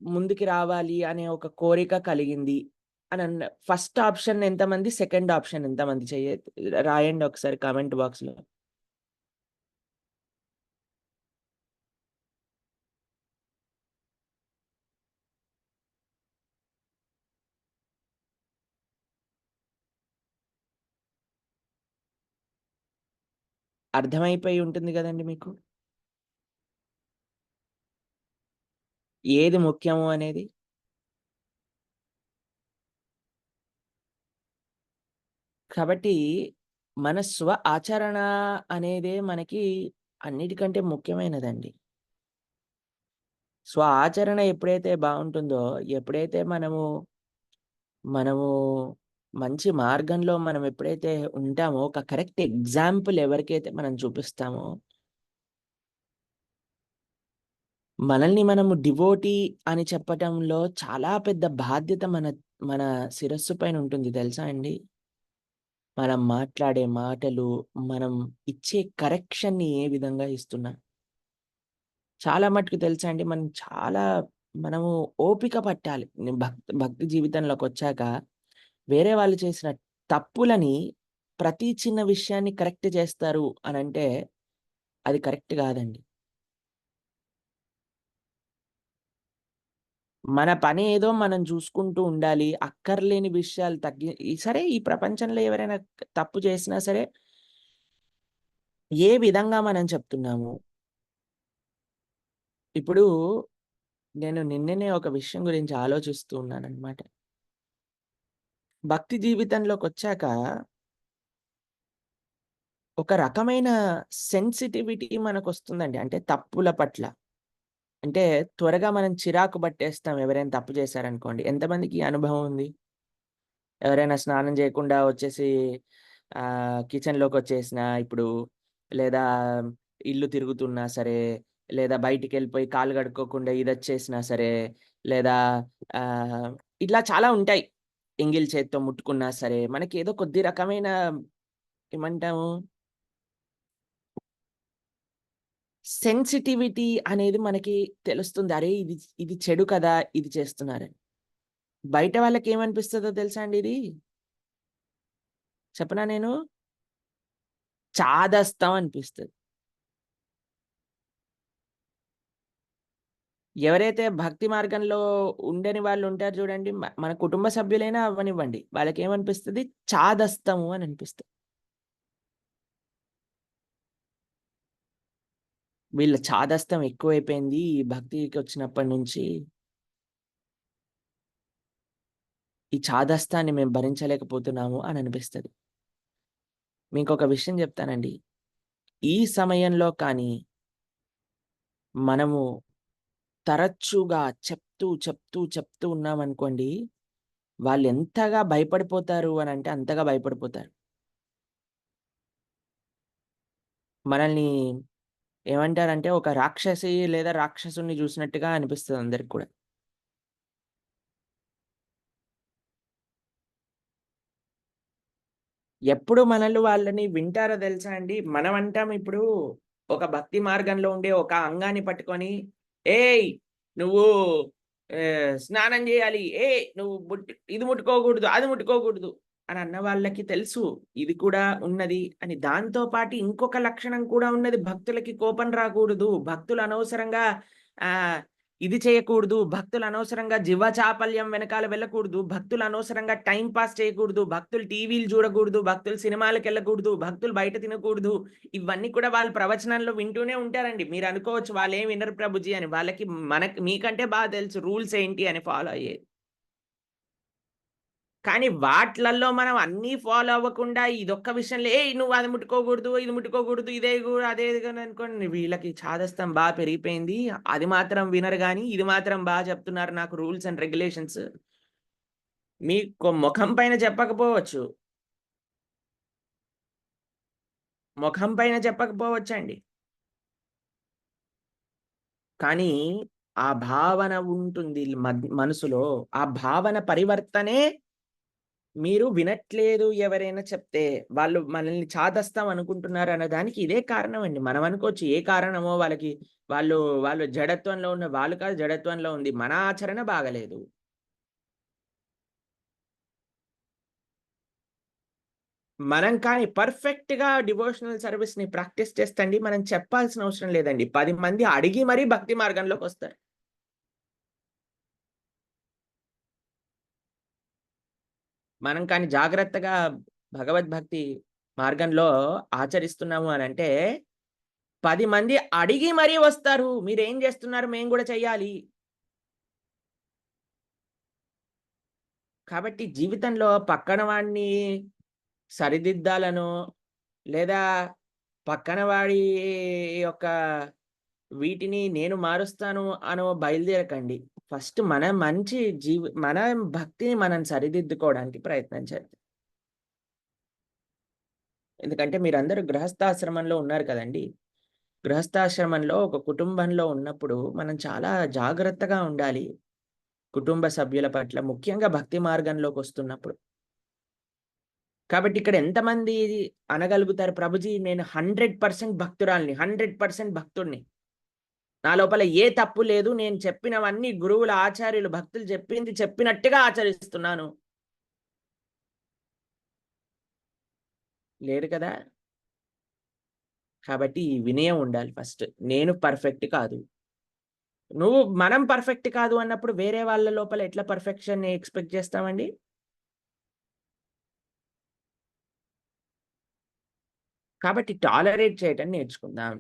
ముందుకు రావాలి అనే ఒక కోరిక కలిగింది ఫస్ట్ ఆప్షన్ ఎంతమంది? సెకండ్ ఆప్షన్ ఎంతమంది రాయండి ఒకసారి కామెంట్ బాక్స్‌లో. అర్థమైపోయి ఉంటుంది గదండీ మీకు. ఏది ముఖ్యము అనేది. కాబట్టి మన ఆచరణ అనేదే మనకి అన్నిటికంటే ముఖ్యమైనదండి. ఆచరణ ఎప్పుడైతే బావుంటుందో, ఎప్పుడైతే మనము మంచి మార్గంలో మనం ఎప్పుడైతే ఉంటామో, ఒక కరెక్ట్ ఎగ్జాంపుల్ ఎవరికైతే మనం చూపిస్తామో, మనల్ని మనము డివోటీ అని చెప్పటంలో చాలా పెద్ద బాధ్యత మన శిరస్సు పైన ఉంటుంది తెలుసా అండి? మనం మాట్లాడే మాటలు, మనం ఇచ్చే కరెక్షన్‌ని ఏ విధంగా ఇస్తున్నాం. చాలా మట్టుకు తెలుసా అండి, మనము ఓపిక పట్టాలి. భక్తి జీవితంలోకొచ్చాక వేరే వాళ్ళు చేసిన తప్పులని ప్రతి చిన్న విషయాన్ని కరెక్ట్ చేస్తారు అనంటే అది కరెక్ట్ గాదండి. మన పనేదో మనం చూసుకుంటూ ఉండాలి. అక్కర్లేని విషయాలు సరే ఈ ప్రపంచంలో ఎవరైనా తప్పు చేసినా సరే, ఏ విధంగా మనం చెప్తున్నాము? ఇప్పుడు నేను నిన్ననే ఒక విషయం గురించి ఆలోచిస్తూ ఉన్నాననమాట. భక్తి జీవితంలోకొచ్చాక ఒక రకమైన సెన్సిటివిటీ మనకొస్తుందండి. అంటే తప్పుల పట్ల. అంటే త్వరగా మనం చిరాకు పట్టేస్తాం ఎవరైనా తప్పు చేశారనుకోండి. ఎంతమందికి ఈ అనుభవం ఉంది? ఎవరైనా స్నానం చేయకుండా వచ్చేసి కిచెన్‌లోకొచ్చేసినా ఇప్పుడు, లేదా ఇల్లు తిరుగుతున్నా సరే, లేదా బయటికెళ్ళిపోయి కాళ్ళు కడుక్కోకుండా ఇదొచ్చేసినా సరే, లేదా ఆహ్, ఇట్లా చాలా ఉంటాయి. ఎంగిలి చేత్తో ముట్టుకున్నా సరే, మనకేదో కొద్ది రకమైన ఏమంటాము సెన్సిటివిటీ అనేది మనకి తెలుస్తుంది. అరే! ఇది ఇది చెడు కదా! ఇది చేస్తున్నారని. బయట వాళ్ళకేమనిపిస్తదో తెలుసా అండి ఇది? చెప్పనా నేను? చాదస్తం అనిపిస్తది. ఎవరైతే భక్తి మార్గంలో ఉండని వాళ్ళుంటారు చూడండి. మన కుటుంబ సభ్యులైనా అవ్వనివ్వండి. వాళ్ళకేమనిపిస్తది? చాదస్తము అని అనిపిస్తది. వీళ్ళ చాదస్తం ఎక్కువైపోయింది ఈ భక్తికొచ్చినప్పటి నుంచి. ఈ చాదస్తాన్ని మేము భరించలేకపోతున్నాము అని అనిపిస్తది. మీకొక విషయం చెప్తానండి. ఈ సమయంలో కానీ మనము తరచుగా చెప్తూ ఉన్నామనుకోండి, వాళ్ళెంతగా భయపడిపోతారు అనంటే అంతగా భయపడిపోతారు. మనల్ని ఏమంటారంటే ఒక రాక్షసి లేదా రాక్షసుడిని చూసినట్టుగా అనిపిస్తది అందరికి కూడా. ఎప్పుడు మనలు వాళ్ళని వింటారో తెలుసా అండి? మనం అంటాం ఇప్పుడు ఒక భక్తి మార్గంలో ఉండే ఒక అంగాన్ని పట్టుకొని, "ఏయ్! నువ్వు స్నానం జేయాలి. ఏయ్! నువ్వు ఇది ముట్టుకోకూడదు, అది ముట్టుకోకూడదు" అని అన్న వాళ్ళకి తెలుసు. ఇది కూడా ఉన్నది అని. దాంతో పాటు ఇంకొక లక్షణం కూడా ఉన్నది. భక్తులకి కోపం రాకూడదు. భక్తులు అనవసరంగా ఆహ్, ఇది చేయకూడదు. భక్తులు అనవసరంగా జిహ్వచాపల్యం వెనకాల వెళ్ళకూడదు. భక్తులు అనవసరంగా టైమ్ పాస్ చేయకూడదు. భక్తులు టీవీలు చూడకూడదు. భక్తులు సినిమాలకెళ్ళకూడదు. భక్తులు బయట తినకూడదు. ఇవన్నీ కూడా వాళ్ళు ప్రవచనంలో వింటూనే ఉంటారండి. మీరనుకోవచ్చు వాళ్ళేం వినరు ప్రభుజీ అని. వాళ్ళకి మీకంటే బాగా తెలుసు రూల్స్ ఏంటి అని ఫాలో అయ్యేది. కానీ వాట్లల్లో మనం అన్నీ ఫాలో అవ్వకుండా ఇదొక్క విషయంలో "ఏయ్! నువ్వు అది ముట్టుకోకూడదు, ఇది ముట్టుకోకూడదు, ఇదే అదే అనుకోండి వీళ్ళకి చాదస్తం పెరిగిపోయింది. అది మాత్రం వినరు గానీ, ఇది మాత్రం చెప్తున్నారు నాకు రూల్స్ అండ్ రెగ్యులేషన్స్. మీకు మొఖం పైన చెప్పకపోవచ్చు. మొఖం పైన చెప్పకపోవచ్చండి. కానీ ఆ భావన ఉంటుంది మనసులో. ఆ భావన పరివర్తనే మీరు వినట్లేదు ఎవరైనా చెప్తే, వాళ్ళు మనల్ని చాదస్తాం అనుకుంటున్నారు అన్న దానికి ఇదే కారణం అండి. మనం అనుకోవచ్చు ఏ కారణమో వాళ్ళకి వాళ్ళు, వాళ్ళు జడత్వంలో ఉన్న వాళ్ళు కాదు జడత్వంలో ఉంది. మన ఆచరణ బాగాలేదు. మనం కానీ పర్ఫెక్ట్‌గా డివోషనల్ సర్విస్‌ని ప్రాక్టీస్ చేస్తే అండి మనం చెప్పాల్సిన అవసరం లేదండి. 10 మంది అడిగి మరీ భక్తి మార్గంలోకొస్తారు. మనం కానీ జాగ్రత్తగా భగవద్భక్తి మార్గంలో ఆచరిస్తున్నాము అనంటే 10 మంది అడిగి మరీ వస్తారు. మీరేం జేస్తున్నారు? మేము గూడా చెయ్యాలి. కాబట్టి జీవితంలో పక్కన వాడిని సరిదిద్దాలనో, లేదా పక్కన వాడి యొక్క వీటిని నేను మారుస్తాను అనో బయలుదేరకండి. ఫస్ట్ మన మంచి మన భక్తిని మనం సరిదిద్దుకోవడానికి ప్రయత్నం చేద్దాం. ఎందుకంటే మీరందరూ గృహస్థాశ్రమంలో ఉన్నారు కదండీ! గృహస్థాశ్రమంలో ఒక కుటుంబంలో ఉన్నప్పుడు మనం చాలా జాగ్రత్తగా ఉండాలి. కుటుంబ సభ్యుల పట్ల ముఖ్యంగా భక్తి మార్గంలోకొస్తున్నప్పుడు. కాబట్టి ఇక్కడ ఎంతమంది అనగలుగుతారు ప్రభుజీ నేను 100% భక్తురాలిని. 100% భక్తుడిని. నా లోపల ఏ తప్పు లేదు. నేను చెప్పినవన్నీ గురువులు, ఆచార్యులు, భక్తులు చెప్పింది చెప్పినట్టుగా ఆచరిస్తున్నాను. లేదు కదా! కాబట్టి ఈ వినయం ఉండాలి ఫస్ట్. నేను పర్ఫెక్ట్ కాదు. మనం పర్ఫెక్ట్ కాదు అన్నప్పుడు వేరే వాళ్ళ లోపల ఎట్లా పర్ఫెక్షన్‌ని ఎక్స్‌పెక్ట్ చేస్తామండి? కాబట్టి టాలరేట్ చేయటం నేర్చుకుందాం.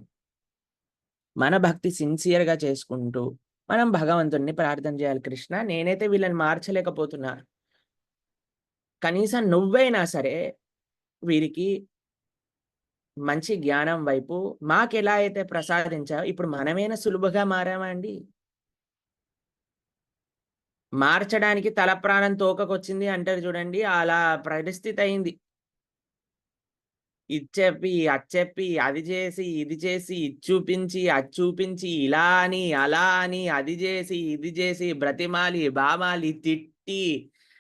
మన భక్తి సిన్సియర్‌గా చేసుకుంటూ, మనం భగవంతుడిని ప్రార్థన చేయాలి. కృష్ణ నేనైతే వీళ్ళని మార్చలేకపోతున్నా. కనీసం నువ్వైనా సరే వీరికి మంచి జ్ఞానం వైపు మాకెలా అయితే ప్రసాదించావో, ఇప్పుడు మనమేనా సులువుగా మారామా అండి? మార్చడానికి తల ప్రాణం తోకకొచ్చింది అంటారు చూడండి. అలా పరిస్థితి అయింది. ఇది చెప్పి, అది చెప్పి, అది చేసి, ఇది చేసి, ఇది చూపించి, అది చూపించి, ఇలా అని, అలా అని, అది జేసి, ఇది జేసి, బ్రతిమాలి, బామాలి, తిట్టి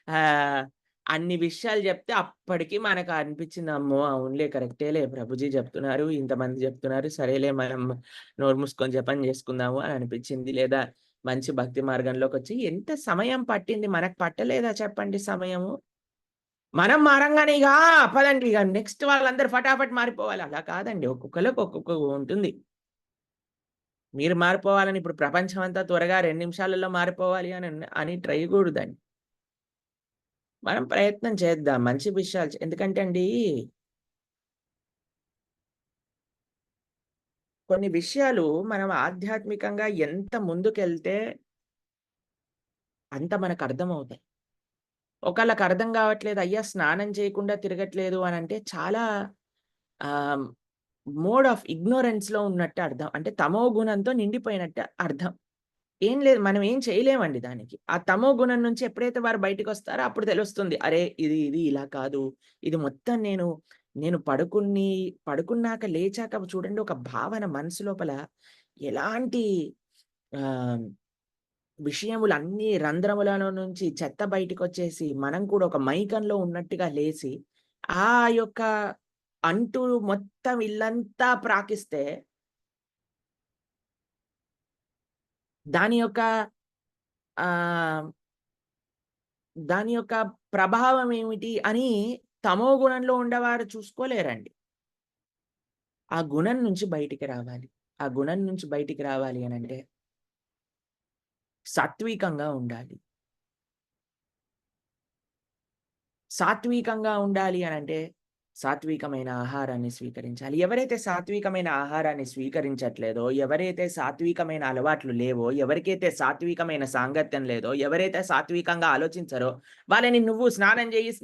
ఆహ్, అన్ని విషయాలు జెప్తే అప్పటికి మనకు అనిపించింది. అమ్మో! అవునులే కరెక్టేలే ప్రభుజీ జెప్తున్నారు. ఇంతమంది జెప్తున్నారు. సరేలే మనం నోరు మూసుకొని జపం జేసుకుందాము అని అనిపించింది. లేదా మంచి భక్తి మార్గంలోకొచ్చి ఎంత సమయం పట్టింది. మనకు పట్టలేదా చెప్పండి సమయము? మనం మారంగానే ఇగ పదండి ఇగ నెక్స్ట్ వాళ్ళందరూ ఫటాఫట్ మారిపోవాలి. అలా కాదండి. ఒక్కొక్కళ్ళకి ఒక్కొక్క ఉంటుంది. మీరు మారిపోవాలని ఇప్పుడు ప్రపంచం అంతా త్వరగా 2 నిమిషాలలో మారిపోవాలి అని ట్రై గూడదండి. మనం ప్రయత్నం చేద్దాం. మంచి విషయాలు ఎందుకంటే అండి, కొన్ని విషయాలు మనం ఆధ్యాత్మికంగా ఎంత ముందుకెళ్తే అంత మనకర్థమవుతాయి. ఒకళ్ళకి అర్థం గావట్లేదు. అయ్యా! స్నానం చేయకుండా తిరగట్లేదు అనంటే చాలా ఆహ్, మోడ్ ఆఫ్ ఇగ్నోరెన్స్‌లో ఉన్నట్టు అర్థం. అంటే తమో గుణంతో నిండిపోయినట్టు అర్థం. ఏం లేదు. మనం ఏం చేయలేమండి దానికి. ఆ తమో గుణం నుంచి ఎప్పుడైతే వారు బయటికొస్తారో అప్పుడు తెలుస్తుంది. అరే! ఇది ఇలా కాదు. ఇది మొత్తం నేను పడుకున్నాక లేచాక చూడండి ఒక భావన మనసు లోపల ఎలాంటి ఆహ్, విషయములన్నీ రంధ్రములలో నుంచి చెత్త బయటికొచ్చేసి, మనం కూడా ఒక మైకంలో ఉన్నట్టుగా లేసి, ఆ యొక్క అంటు మొత్తం ఇల్లంతా ప్రాకిస్తే, దాని యొక్క ఆహ్, దాని యొక్క ప్రభావం ఏమిటి అని తమో గుణంలో ఉండేవారు చూసుకోలేరండి. ఆ గుణం నుంచి బయటికి రావాలి. ఆ గుణం నుంచి బయటికి రావాలి అనంటే సాత్వికంగా ఉండాలి. సాత్వికంగా ఉండాలి అనంటే, సాత్వికమైన ఆహారాన్ని స్వీకరించాలి. ఎవరైతే సాత్వికమైన ఆహారాన్ని స్వీకరించట్లేదో, ఎవరైతే సాత్వికమైన అలవాట్లు లేవో, ఎవరికైతే సాత్వికమైన సాంగత్యం లేదో, ఎవరైతే సాత్వికంగా ఆలోచించరో, వాళ్ళని నువ్వు స్నానం చెయ్యి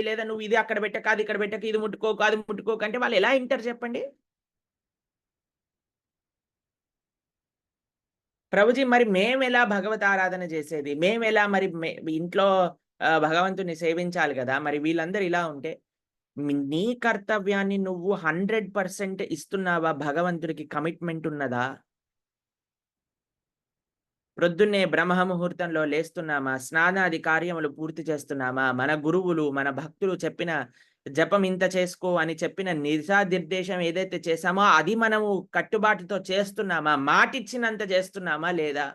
లేదా నువ్వు ఇది అక్కడ పెట్టకు, అది ఇక్కడ పెట్టకు, ఇది ముట్టుకోకు, అది ముట్టుకోకు అంటే వాళ్ళు ఎలా ఇంటారు చెప్పండి? ప్రభుజీ మరి మేమెలా భగవతారాధన చేసేది? మేమెలా మరి ఇంట్లో భగవంతుడిని సేవించాలి గదా! మరి వీళ్ళందరూ ఇలా ఉంటే నీ కర్తవ్యాన్ని నువ్వు 100% ఇస్తున్నావా? భగవంతుడికి కమిట్మెంట్ ఉన్నదా? ప్రొద్దున్నే బ్రహ్మ ముహూర్తంలో లేస్తున్నామా? స్నానాది కార్యములు పూర్తి చేస్తున్నామా? మన గురువులు, మన భక్తులు చెప్పిన జపం ఇంత చేసుకో అని చెప్పిన దిశానిర్దేశం ఏదైతే చేశామో అది మనము కట్టుబాటుతో చేస్తున్నామా? మాటిచ్చినంత చేస్తున్నామా లేదా?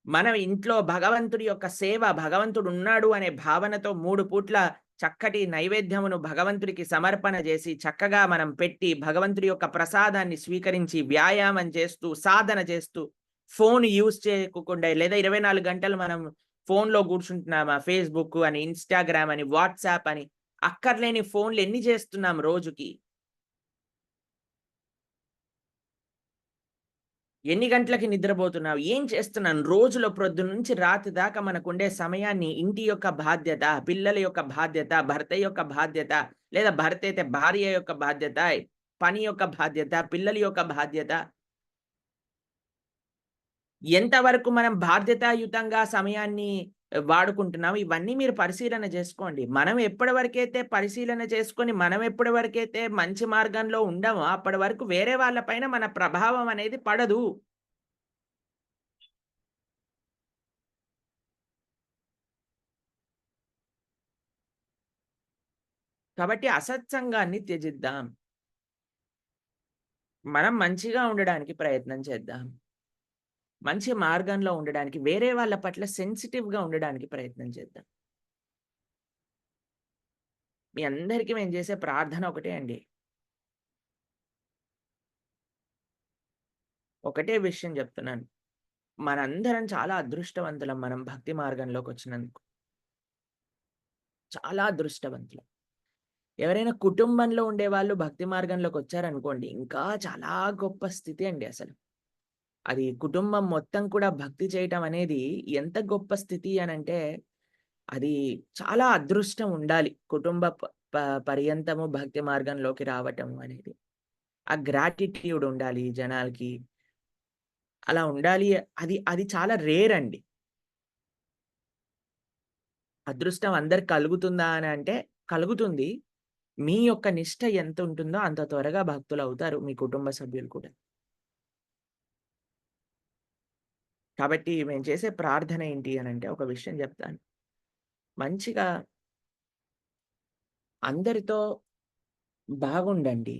మనం ఇంట్లో భగవంతుడి యొక్క సేవ, భగవంతుడున్నాడు అనే భావనతో 3 పూట్ల చక్కటి నైవేద్యమును భగవంతుడికి సమర్పణ జేసి, చక్కగా మనం పెట్టి, భగవంతుడి యొక్క ప్రసాదాన్ని స్వీకరించి, వ్యాయామం చేస్తూ, సాధన చేస్తూ, ఫోను యూజ్ చేయకోకుండా లేదా 24 గంటలు మనం ఫోనులో గూర్చుంటున్నామా? ఫేస్‌బుక్ అని, ఇన్‌స్టాగ్రామ్ అని, వాట్సాప్ అని, అక్కర్లేని ఫోన్‌లు ఎన్ని చేస్తున్నాం రోజుకి? ఎన్ని గంటలకి నిద్రబోతున్నావు? ఏం చేస్తున్నాను? రోజులో ప్రొద్దున్నుంచి రాత్రి దాకా మనకుండే సమయాన్ని ఇంటి యొక్క బాధ్యత, పిల్లల యొక్క బాధ్యత, భర్త యొక్క బాధ్యత, లేదా భర్త అయితే భార్య యొక్క బాధ్యత, పని యొక్క బాధ్యత, పిల్లల యొక్క బాధ్యత. ఎంతవరకు మనం బాధ్యతాయుతంగా సమయాన్ని వాడుకుంటున్నాం? ఇవన్నీ మీరు పరిశీలన జేసుకోండి. మనం ఎప్పటి వరకైతే పరిశీలన చేసుకొని, మనం ఎప్పటి వరకైతే మంచి మార్గంలో ఉండమో, అప్పటి వరకు వేరే వాళ్ళ పైన మన ప్రభావం అనేది పడదు. కాబట్టి అసత్సంగాన్ని త్యజిద్దాం. మనం మంచిగా ఉండడానికి ప్రయత్నం చేద్దాం. మంచి మార్గంలో ఉండడానికి, వేరే వాళ్ళ పట్ల సెన్సిటివ్‌గా ఉండడానికి ప్రయత్నం చేద్దాం. మీ అందరికి మేము చేసే ప్రార్థన ఒకటే అండి. ఒకటే విషయం చెప్తున్నాను. మనందరం చాలా అదృష్టవంతులం మనం భక్తి మార్గంలోకొచ్చినందుకు. చాలా అదృష్టవంతులం. ఎవరైనా కుటుంబంలో ఉండేవాళ్ళు భక్తి మార్గంలోకొచ్చారనుకోండి, ఇంకా చాలా గొప్ప స్థితి అండి అసలు. అది కుటుంబం మొత్తం కూడా భక్తి చేయటం అనేది ఎంత గొప్ప స్థితి అనంటే, అది చాలా అదృష్టం ఉండాలి. పర్యంతము భక్తి మార్గంలోకి రావటం అనేది. ఆ గ్రాటిట్యూడ్ ఉండాలి జనాలకి. అలా ఉండాలి. అది చాలా రేర్ అండి. అదృష్టం అందరికి కలుగుతుందా అని అంటే కలుగుతుంది. మీ యొక్క నిష్ట ఎంత ఉంటుందో అంత త్వరగా భక్తులవుతారు మీ కుటుంబ సభ్యులు కూడా. కాబట్టి మేము చేసే ప్రార్థన ఏంటి అనంటే ఒక విషయం చెప్తాను. మంచిగా అందరితో బాగుండండి.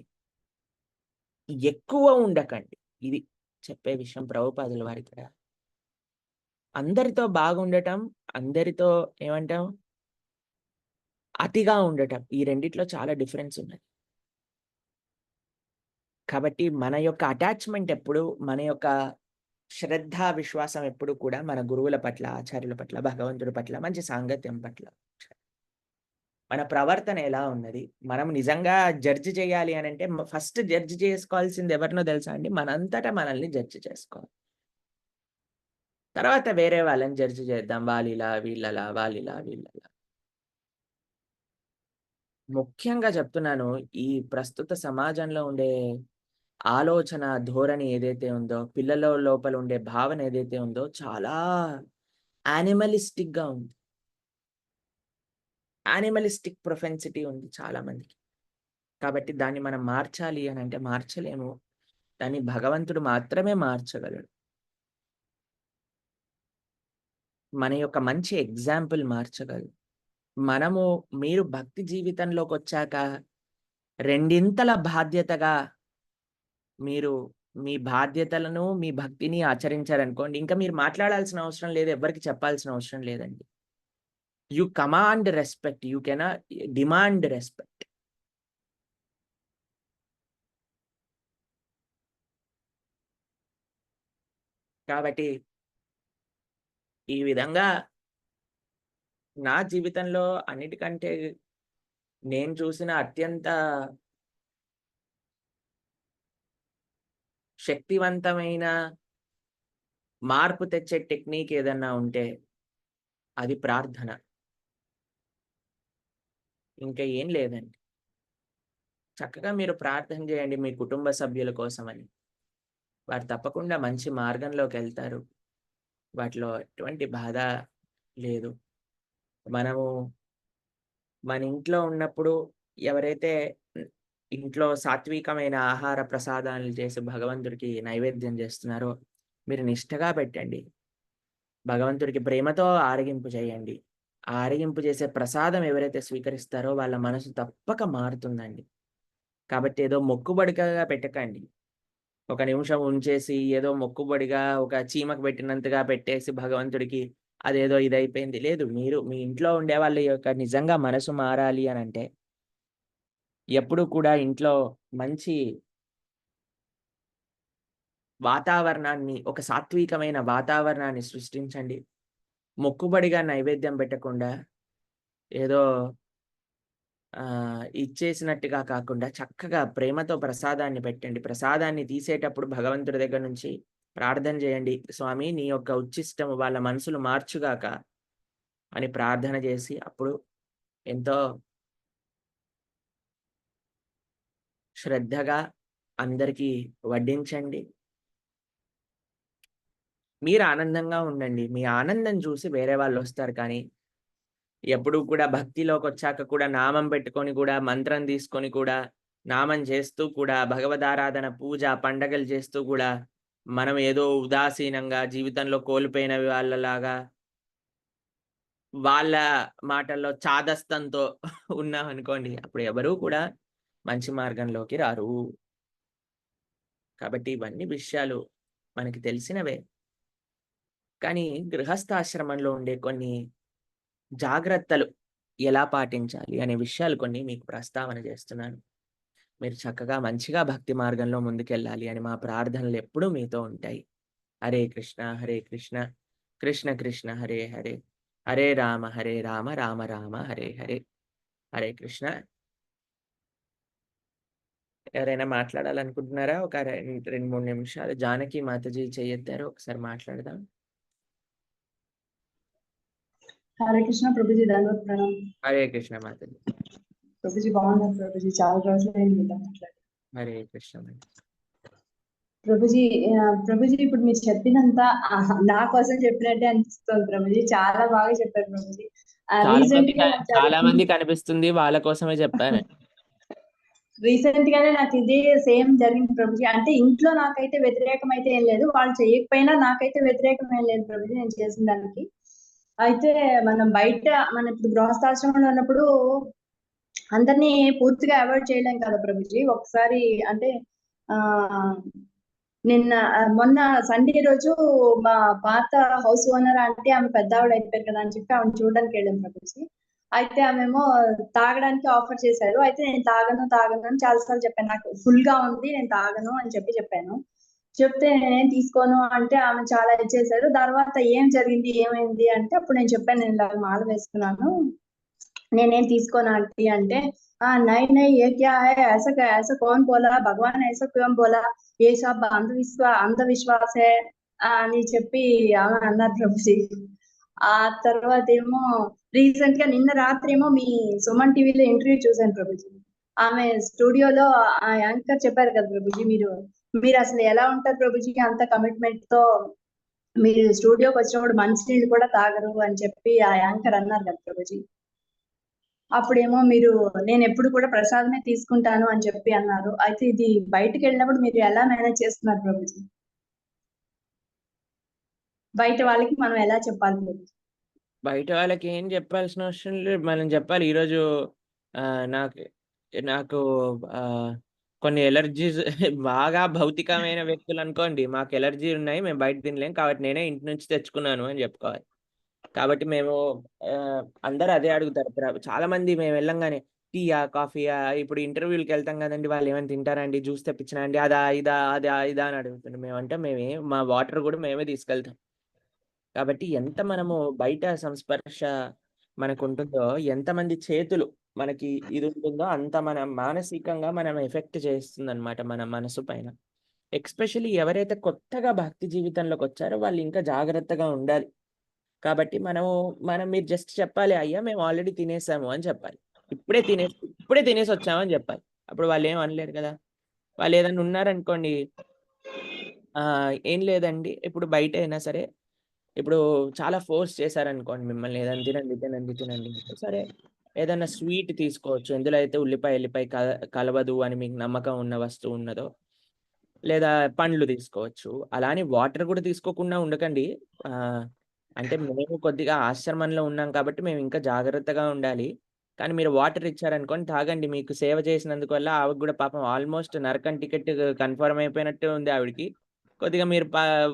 ఎక్కువ ఉండకండి. ఇది చెప్పే విషయం ప్రభుపాదుల వారి ఇక్కడ. అందరితో బాగుండటం, అందరితో ఏమంటాం? అతిగా ఉండటం. ఈ రెండిట్లో చాలా డిఫరెన్స్ ఉన్నది. కాబట్టి మన యొక్క అటాచ్‌మెంట్ ఎప్పుడు, మన యొక్క శ్రద్ధ, విశ్వాసం ఎప్పుడు కూడా మన గురువుల పట్ల, ఆచార్యుల పట్ల, భగవంతుడి పట్ల, మంచి సాంగత్యం పట్ల. మన ప్రవర్తన ఎలా ఉన్నది? మనం నిజంగా జడ్జ్ చేయాలి అనంటే ఫస్ట్ జడ్జ్ చేసుకోవాల్సింది ఎవరినో తెలుసా అండి? మనంతట మనల్ని జడ్జ్ చేసుకోవాలి. తర్వాత వేరే వాళ్ళని జడ్జ్ చేద్దాం. వాళ్ళిలా, వీళ్ళలా, వాళ్ళిలా, వీళ్ళలా. ముఖ్యంగా చెప్తున్నాను. ఈ ప్రస్తుత సమాజంలో ఉండే ఆలోచన ధోరణి ఏదైతే ఉందో, పిల్లల లోపల ఉండే భావన ఏదైతే ఉందో చాలా యానిమలిస్టిక్‌గా ఉంది. యానిమలిస్టిక్ ప్రొపెన్సిటీ ఉంది చాలా మందికి. కాబట్టి దాన్ని మనం మార్చాలి అనంటే మార్చలేము. దాన్ని భగవంతుడు మాత్రమే మార్చగలడు. మన యొక్క మంచి ఎగ్జాంపుల్ మార్చగలడు. మీరు భక్తి జీవితంలోకొచ్చాక రెండింతల బాధ్యతగా మీరు మీ బాధ్యతలను, మీ భక్తిని ఆచరించారనుకోండి, ఇంకా మీరు మాట్లాడాల్సిన అవసరం లేదు. ఎవ్వరికీ చెప్పాల్సిన అవసరం లేదండి. You command respect. You cannot demand respect. కాబట్టి ఈ విధంగా నా జీవితంలో అన్నిటికంటే నేను చూసిన అత్యంత శక్తివంతమైన మార్పు తెచ్చే టెక్నిక్ ఏదన్నా ఉంటే అది ప్రార్థన. ఇంకా ఏం లేదండి. చక్కగా మీరు ప్రార్థన చేయండి మీ కుటుంబ సభ్యుల కోసమని. వారు తప్పకుండా మంచి మార్గంలోకెళ్తారు. వాటిలో ఎటువంటి బాధ లేదు. మనము మన ఇంట్లో ఉన్నప్పుడు ఎవరైతే హ్మ్, ఇంట్లో సాత్వికమైన ఆహార ప్రసాదాలు చేసి భగవంతుడికి నైవేద్యం చేస్తున్నారో, మీరు నిష్టగా పెట్టండి. భగవంతుడికి ప్రేమతో ఆరగింపు చేయండి. ఆ ఆరగింపు చేసే ప్రసాదం ఎవరైతే స్వీకరిస్తారో వాళ్ళ మనసు తప్పక మారుతుందండి. కాబట్టి ఏదో మొక్కుబడిగా పెట్టకండి. ఒక నిమిషం ఉంచేసి ఏదో మొక్కుబడిగా ఒక చీమకు పెట్టినంతగా పెట్టేసి భగవంతుడికి అదేదో ఇదైపోయింది. లేదు. మీరు మీ ఇంట్లో ఉండేవాళ్ళ యొక్క నిజంగా మనసు మారాలి అనంటే ఎప్పుడూ కూడా ఇంట్లో మంచి వాతావరణాన్ని, ఒక సాత్వికమైన వాతావరణాన్ని సృష్టించండి. మొక్కుబడిగా నైవేద్యం పెట్టకుండా ఏదో ఇచ్చేసినట్టుగా కాకుండా చక్కగా ప్రేమతో ప్రసాదాన్ని పెట్టండి. ప్రసాదాన్ని తీసేటప్పుడు భగవంతుడి దగ్గర నుంచి ప్రార్థన చేయండి. స్వామి నీ యొక్క ఉచ్చిష్టము వాళ్ళ మనసులు మార్చుగాక అని ప్రార్థన చేసి అప్పుడు ఎంతో శ్రద్ధగా అందరికీ వడ్డించండి. మీరు ఆనందంగా ఉండండి. మీ ఆనందం చూసి వేరే వాళ్ళొస్తారు కానీ ఎప్పుడూ కూడా భక్తిలోకొచ్చాక కూడా నామం పెట్టుకొని కూడా, మంత్రం తీసుకొని కూడా, నామం చేస్తూ కూడా, భగవదారాధన, పూజ, పండగలు చేస్తూ కూడా, మనం ఏదో ఉదాసీనంగా జీవితంలో కోల్పోయిన వాళ్ళలాగా, వాళ్ళ మాటల్లో చాదస్తంతో ఉన్నామనుకోండి, అప్పుడు ఎవరు కూడా మంచి మార్గంలోకి రారు. కాబట్టి ఇవన్నీ విషయాలు మనకి తెలిసినవే. కానీ గృహస్థాశ్రమంలో ఉండే కొన్ని జాగ్రత్తలు ఎలా పాటించాలి అనే విషయాలు కొన్ని మీకు ప్రస్తావన చేస్తున్నాను. మీరు చక్కగా మంచిగా భక్తి మార్గంలో ముందుకెళ్ళాలి అని మా ప్రార్థనలు ఎప్పుడూ మీతో ఉంటాయి. హరే కృష్ణ, హరే కృష్ణ, కృష్ణ కృష్ణ హరే హరే, హరే రామ, హరే రామ, రామ రామ హరే హరే. హరే కృష్ణ. ఎవరైనా మాట్లాడాలనుకుంటున్నారా? ఒక 2, 3 నిమిషాలు. జానకి మాతాజీ చెయ్యెత్తారు. ఒకసారి మాట్లాడదాం. हरे कृष्ण प्रभु जी, दंडवत प्रणाम। హరే కృష్ణ మాతాజీ. ప్రభుజీ బాగున్నారు ప్రభుజీ, చాలా రోజులైంది మీతో మాట్లాడి. హరే కృష్ణ మరి. ప్రభుజీ ప్రభుజీ ఇప్పుడు మీరు చెప్పినంత నా కోసం చెప్పినట్టే అనిపిస్తుంది ప్రభుజీ, చాలా బాగా చెప్పారు ప్రభుజీ. చాలా మంది కనిపిస్తుంది, వాళ్ళ కోసమే చెప్పాను. రీసెంట్ గానే నాకు ఇదే సేమ్ జరిగింది ప్రభుజీ. అంటే ఇంట్లో నాకైతే వ్యతిరేకం అయితే ఏం లేదు, వాళ్ళు చేయకపోయినా నాకైతే వ్యతిరేకం ఏం లేదు ప్రభుజీ నేను చేసిన దానికి. అయితే మనం బయట మన ఇప్పుడు గృహస్థాశ్రమంలో ఉన్నప్పుడు అందరినీ పూర్తిగా అవాయిడ్ చేయలేం కదా ప్రభుజీ. ఒకసారి అంటే ఆ మొన్న సండే రోజు మా పాత హౌస్ ఓనర్ అంటే ఆమె పెద్దావిడ అయిపోయారు కదా అని చెప్పి ఆమెను చూడడానికి వెళ్ళాం ప్రభుజీ. అయితే ఆమెమో తాగడానికి ఆఫర్ చేశారు. అయితే నేను తాగను అని చాలాసార్లు చెప్పాను, నాకు ఫుల్ గా ఉంది నేను తాగను అని చెప్పాను. చెప్తే నేనేం తీసుకోను అంటే ఆమె చాలా ఇచ్చేసారు. తర్వాత ఏం జరిగింది ఏమైంది అంటే అప్పుడు నేను చెప్పాను, నేను ఇలా మాల వేసుకున్నాను, నేనేం తీసుకోను ఆంటీ అంటే, नहीं नहीं ये क्या है, ऐसा कौन बोला, भगवान ऐसा क्यों बोला, ये सब अंधविश्वास है అని చెప్పి ఆమె అన్నారు ప్రభుజీ. ఆ తర్వాత ఏమో రీసెంట్ గా నిన్న రాత్రి ఏమో మీ సుమన్ టీవీలో ఇంటర్వ్యూ చూసాను ప్రభుజీ. ఆమె స్టూడియోలో ఆ యాంకర్ చెప్పారు కదా ప్రభుజీ, మీరు అసలు ఎలా ఉంటారు ప్రభుజీ అంత కమిట్మెంట్ తో, మీరు స్టూడియోకి వచ్చినప్పుడు మంచినీళ్ళు కూడా తాగరు అని చెప్పి ఆ యాంకర్ అన్నారు కదా ప్రభుజీ. అప్పుడేమో నేను ఎప్పుడు కూడా ప్రసాదమే తీసుకుంటాను అని చెప్పి అన్నారు. అయితే ఇది బయటికి వెళ్ళినప్పుడు మీరు ఎలా మేనేజ్ చేస్తున్నారు ప్రభుజీ? బయట వాళ్ళకి మనం ఎలా చెప్పాలి ప్రభుజీ? బయట వాళ్ళకి ఏం చెప్పాల్సిన అవసరం లేదు, మనం చెప్పాలి. ఈరోజు నాకు నాకు కొన్ని ఎలర్జీస్ బాగా భౌతికమైన వ్యక్తులు అనుకోండి, మాకు ఎలర్జీ ఉన్నాయి, మేము బయట తినలేం, కాబట్టి నేనే ఇంటి నుంచి తెచ్చుకున్నాను అని చెప్పుకోవాలి. కాబట్టి మేము అందరూ అదే అడుగుతారు. చాలా మంది మేము వెళ్ళంగానే టీయా కాఫీయా, ఇప్పుడు ఇంటర్వ్యూలకి వెళ్తాం కదండి, వాళ్ళు ఏమైనా తింటారండి, జ్యూస్ తెప్పించినా అండి, అదా ఇదా అని అడుగుతుండే. మేమంటే మా వాటర్ కూడా మేమే తీసుకెళ్తాం. కాబట్టి ఎంత మనము బయట సంస్పర్శ మనకు ఉంటుందో, ఎంతమంది చేతులు మనకి ఇది ఉంటుందో, అంత మన మానసికంగా మనం ఎఫెక్ట్ చేస్తుంది అనమాట మన మనసు పైన. ఎక్స్పెషల్లీ ఎవరైతే కొత్తగా భక్తి జీవితంలోకి వచ్చారో వాళ్ళు ఇంకా జాగ్రత్తగా ఉండాలి. కాబట్టి మీరు జస్ట్ చెప్పాలి, అయ్యా మేము ఆల్రెడీ తినేసాము అని చెప్పాలి. ఇప్పుడే తినేసి వచ్చామని చెప్పాలి. అప్పుడు వాళ్ళు ఏం అనలేరు కదా. వాళ్ళు ఏదైనా ఉన్నారనుకోండి, ఏం లేదండి, ఇప్పుడు బయట అయినా సరే, ఇప్పుడు చాలా ఫోర్స్ చేశారనుకోండి మిమ్మల్ని, ఏదైనా తినండి, సరే ఏదైనా స్వీట్ తీసుకోవచ్చు, ఎందులో అయితే ఎల్లిపాయ కలవదు అని మీకు నమ్మకం ఉన్న వస్తువు ఉన్నదో, లేదా పండ్లు తీసుకోవచ్చు. అలా అని వాటర్ కూడా తీసుకోకుండా ఉండకండి. అంటే మేము కొద్దిగా ఆశ్రమంలో ఉన్నాం కాబట్టి మేము ఇంకా జాగ్రత్తగా ఉండాలి. కానీ మీరు వాటర్ ఇచ్చారనుకోండి, తాగండి. మీకు సేవ చేసినందుకు వల్ల ఆవిడకి కూడా పాపం ఆల్మోస్ట్ నరకం టికెట్ కన్ఫర్మ్ అయిపోయినట్టే ఉంది ఆవిడకి. కొద్దిగా మీరు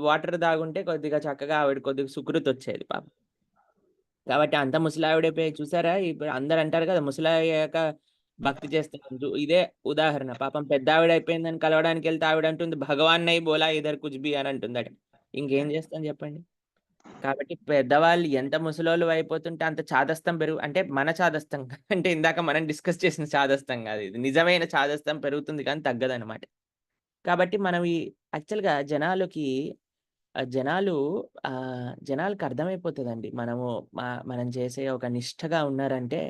వాటర్ తాగుంటే కొద్దిగా చక్కగా ఆవిడ కొద్దిగా సుకృతి వచ్చేది పాపం. కాబట్టి అంత ముసలావిడైపోయి చూసారా, ఇప్పుడు అందరు అంటారు కదా ముసలయ్యాక భక్తి చేస్తాను. ఇదే ఉదాహరణ. పాపం పెద్ద ఆవిడ అయిపోయిందని కలవడానికి వెళ్తే ఆవిడ అంటుంది, భగవాన్ నై బోలా ఇదర్ కుజ్బి అని అంటుందట. ఇంకేం చేస్తాం చెప్పండి. కాబట్టి పెద్దవాళ్ళు ఎంత ముసలోళ్ళు అయిపోతుంటే అంత చాదస్తం అంటే మన చాదస్తం అంటే ఇందాక మనం డిస్కస్ చేసిన చాదస్తం కాదు, ఇది నిజమైన చాదస్తం పెరుగుతుంది కానీ తగ్గదనమాట. కాబట్టి మనం యాక్చువల్గా జనాలకు అర్థమైపోతుందండి. మనం చేసే ఒక నిష్ఠగా ఉన్నారంటే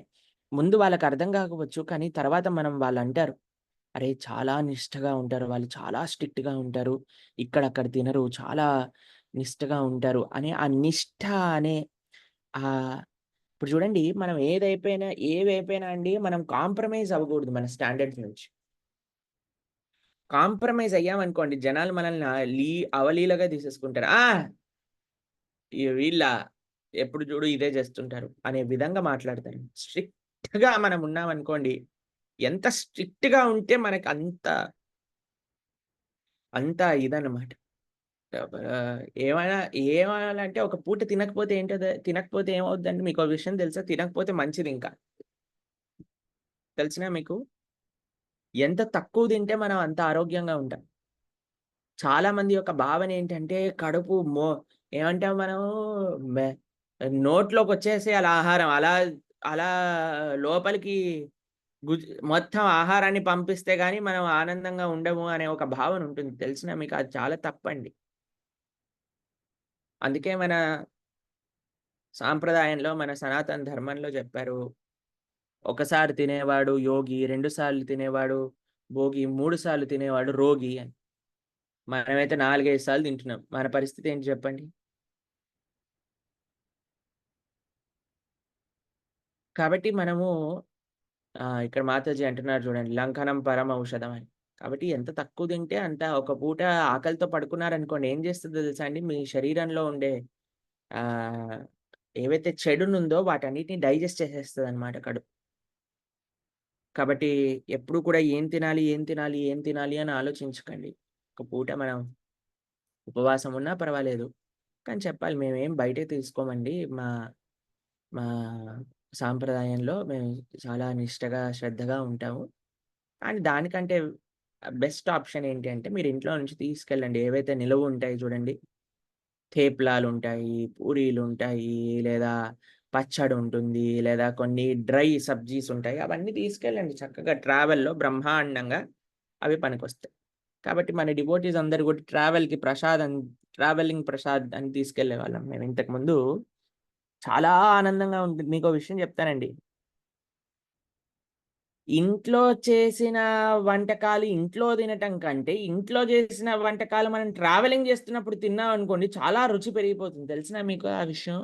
ముందు వాళ్ళకి అర్థం కాకపోవచ్చు, కానీ తర్వాత వాళ్ళు అంటారు, అరే చాలా నిష్ఠగా ఉంటారు వాళ్ళు, చాలా స్ట్రిక్ట్గా ఉంటారు, ఇక్కడక్కడ తినరు, చాలా నిష్ఠగా ఉంటారు అని ఆ నిష్ఠ అనే ఇప్పుడు చూడండి, మనం ఏవైపోయినా అండి, మనం కాంప్రమైజ్ అవ్వకూడదు మన స్టాండర్డ్స్ నుంచి. కాంప్రమైజ్ అయ్యామనుకోండి, జనాలు మనల్ని అవలీలగా తీసేసుకుంటారు. వీళ్ళ ఎప్పుడు చూడు ఇదే చేస్తుంటారు అనే విధంగా మాట్లాడతారు. స్ట్రిక్ట్గా మనం ఉన్నామనుకోండి, ఎంత స్ట్రిక్ట్గా ఉంటే మనకి అంత ఇదన్నమాట. ఏమనాలంటే ఒక పూట తినకపోతే ఏమవుద్దండి? మీకు ఒక విషయం తెలుసా? తినకపోతే మంచిది ఇంకా. తెలిసినా మీకు? ఎంత తక్కువ తింటే మనం అంత ఆరోగ్యంగా ఉంటాం. చాలా మంది యొక్క భావన ఏంటంటే కడుపు ఏమంటాం మనము, నోట్లోకి వచ్చేసేయాలి ఆహారం, అలా లోపలికి మొత్తం ఆహారాన్ని పంపిస్తే గానీ మనం ఆనందంగా ఉండము అనే ఒక భావన ఉంటుంది. తెలిసినా మీకు? అది చాలా తప్పండి. అందుకే మన సాంప్రదాయంలో, మన సనాతన ధర్మంలో చెప్పారు, ఒకసారి తినేవాడు యోగి, 2 సార్లు తినేవాడు భోగి, 3 సార్లు తినేవాడు రోగి అని. మనమైతే 4, 5 సార్లు తింటున్నాం. మన పరిస్థితి ఏంటి చెప్పండి? కాబట్టి మనము ఇక్కడ మాతాజీ అంటున్నారు చూడండి, లంకనం పరమౌషధం అని. కాబట్టి ఎంత తక్కువ తింటే అంత. ఒక పూట ఆకలితో పడుకున్నారనుకోండి, ఏం చేస్తుందో తెలుసా అండి? మీ శరీరంలో ఉండే ఆహ్, ఏవైతే చెడునుందో వాటన్నిటిని డైజెస్ట్ చేసేస్తదనమాట కడుపు. కాబట్టి ఎప్పుడు కూడా ఏం తినాలి, ఏం తినాలి, ఏం తినాలి అని ఆలోచించకండి. ఒక పూట మనం ఉపవాసం ఉన్నా పర్వాలేదు. కానీ చెప్పాలి, మేమేం బయటే తీసుకోమండి. మా మా సాంప్రదాయంలో మేము చాలా నిష్టగా, శ్రద్ధగా ఉంటాము. కానీ దానికంటే బెస్ట్ ఆప్షన్ ఏంటి అంటే, మీరు ఇంట్లో నుంచి తీసుకెళ్ళండి. ఏవైతే నిలువుంటాయి చూడండి, థేప్లాలుంటాయి, పూరీలుంటాయి, లేదా పచ్చడుంటుంది, లేదా కొన్ని డ్రై సబ్జీస్ ఉంటాయి. అవన్నీ తీసుకెళ్ళండి చక్కగా. ట్రావెల్‌లో బ్రహ్మాండంగా అవి పనికొస్తాయి. కాబట్టి మన డివోటీస్ అందరూ కూడా ట్రావెలింగ్ ప్రసాద్ అని తీసుకెళ్ళేవాళ్ళం మేము ఇంతకుముందు. చాలా ఆనందంగా ఉంటుంది. మీకో విషయం చెప్తానండి. ఇంట్లో చేసిన వంటకాలు ఇంట్లో తినటం కంటే, ఇంట్లో చేసిన వంటకాలు మనం ట్రావెలింగ్ చేస్తున్నప్పుడు తిన్నామనుకోండి, చాలా రుచి పెరిగిపోతుంది. తెలిసినా మీకు ఆ విషయం?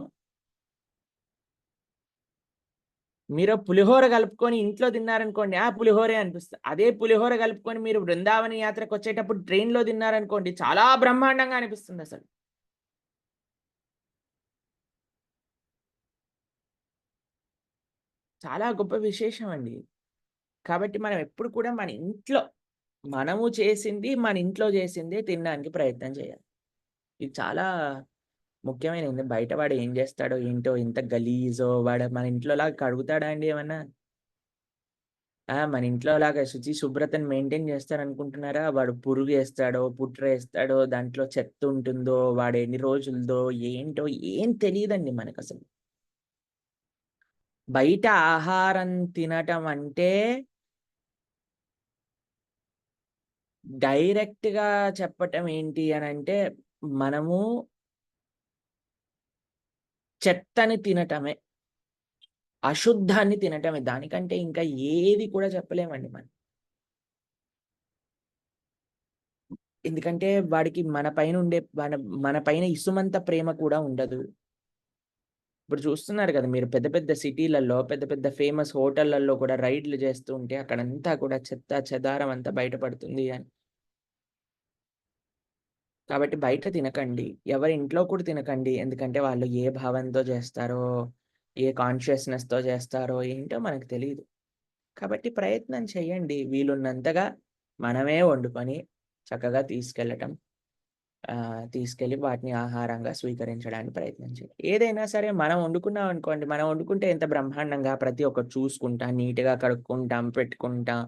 మీరు పులిహోర కలుపుకొని ఇంట్లో తిన్నారనుకోండి, పులిహోరే అనిపిస్తది. అదే పులిహోర కలుపుకొని మీరు బృందావన యాత్రకొచ్చేటప్పుడు ట్రైన్‌లో తిన్నారనుకోండి, చాలా బ్రహ్మాండంగా అనిపిస్తుందసలు. చాలా గొప్ప విశేషం అండి. కాబట్టి మనం ఎప్పుడు కూడా మన ఇంట్లో చేసిందే తినడానికి ప్రయత్నం చేయాలి. ఇది చాలా ముఖ్యమైనది. బయట వాడు ఏం చేస్తాడో ఏంటో, ఎంత గలీజో వాడు మన ఇంట్లోలాగా కడుగుతాడా అండి ఏమన్నా? మన ఇంట్లోలాగా శుభ్రతను మెయింటైన్ చేస్తారనుకుంటున్నారా? వాడు పురుగేస్తాడో, పుట్రేస్తాడో, దాంట్లో చెత్తుంటుందో, వాడు ఎన్ని రోజులదో, ఏంటో ఏం తెలీదండి మనకసలు. బయట ఆహారం తినటం అంటే డైరెక్ట్‌గా చెప్పటం ఏంటి అనంటే, మనము చెత్తని తినటమే. అశుద్ధాన్ని తినటమే. దానికంటే ఇంకా ఏది కూడా చెప్పలేమండి మనం. ఎందుకంటే వాడికి మన పైన ఇసుమంత ప్రేమ కూడా ఉండదు. ఇప్పుడు చూస్తున్నారు కదా మీరు, పెద్ద పెద్ద సిటీలలో, పెద్ద పెద్ద ఫేమస్ హోటళ్లలో కూడా రైడ్‌లు చేస్తూ ఉంటే అక్కడంతా కూడా చెత్త చెదారం అంతా బయటపడుతుంది అని. కాబట్టి బయట తినకండి. ఎవరి ఇంట్లో కూడా తినకండి. ఎందుకంటే వాళ్ళు ఏ భావంతో చేస్తారో, ఏ కాన్షియస్‌నెస్‌తో చేస్తారో ఏంటో మనకు తెలీదు. కాబట్టి ప్రయత్నం చేయండి. వీలున్నంతగా మనమే వండుకొని చక్కగా తీసుకెళ్ళి వాటిని ఆహారంగా స్వీకరించడానికి ప్రయత్నం చేయాలి. ఏదైనా సరే మనం వండుకున్నాం అనుకోండి, మనం వండుకుంటే ఎంత బ్రహ్మాండంగా ప్రతి ఒక్కటి చూసుకుంటా, నీట్‌గా కడుక్కుంటాం, పెట్టుకుంటాం.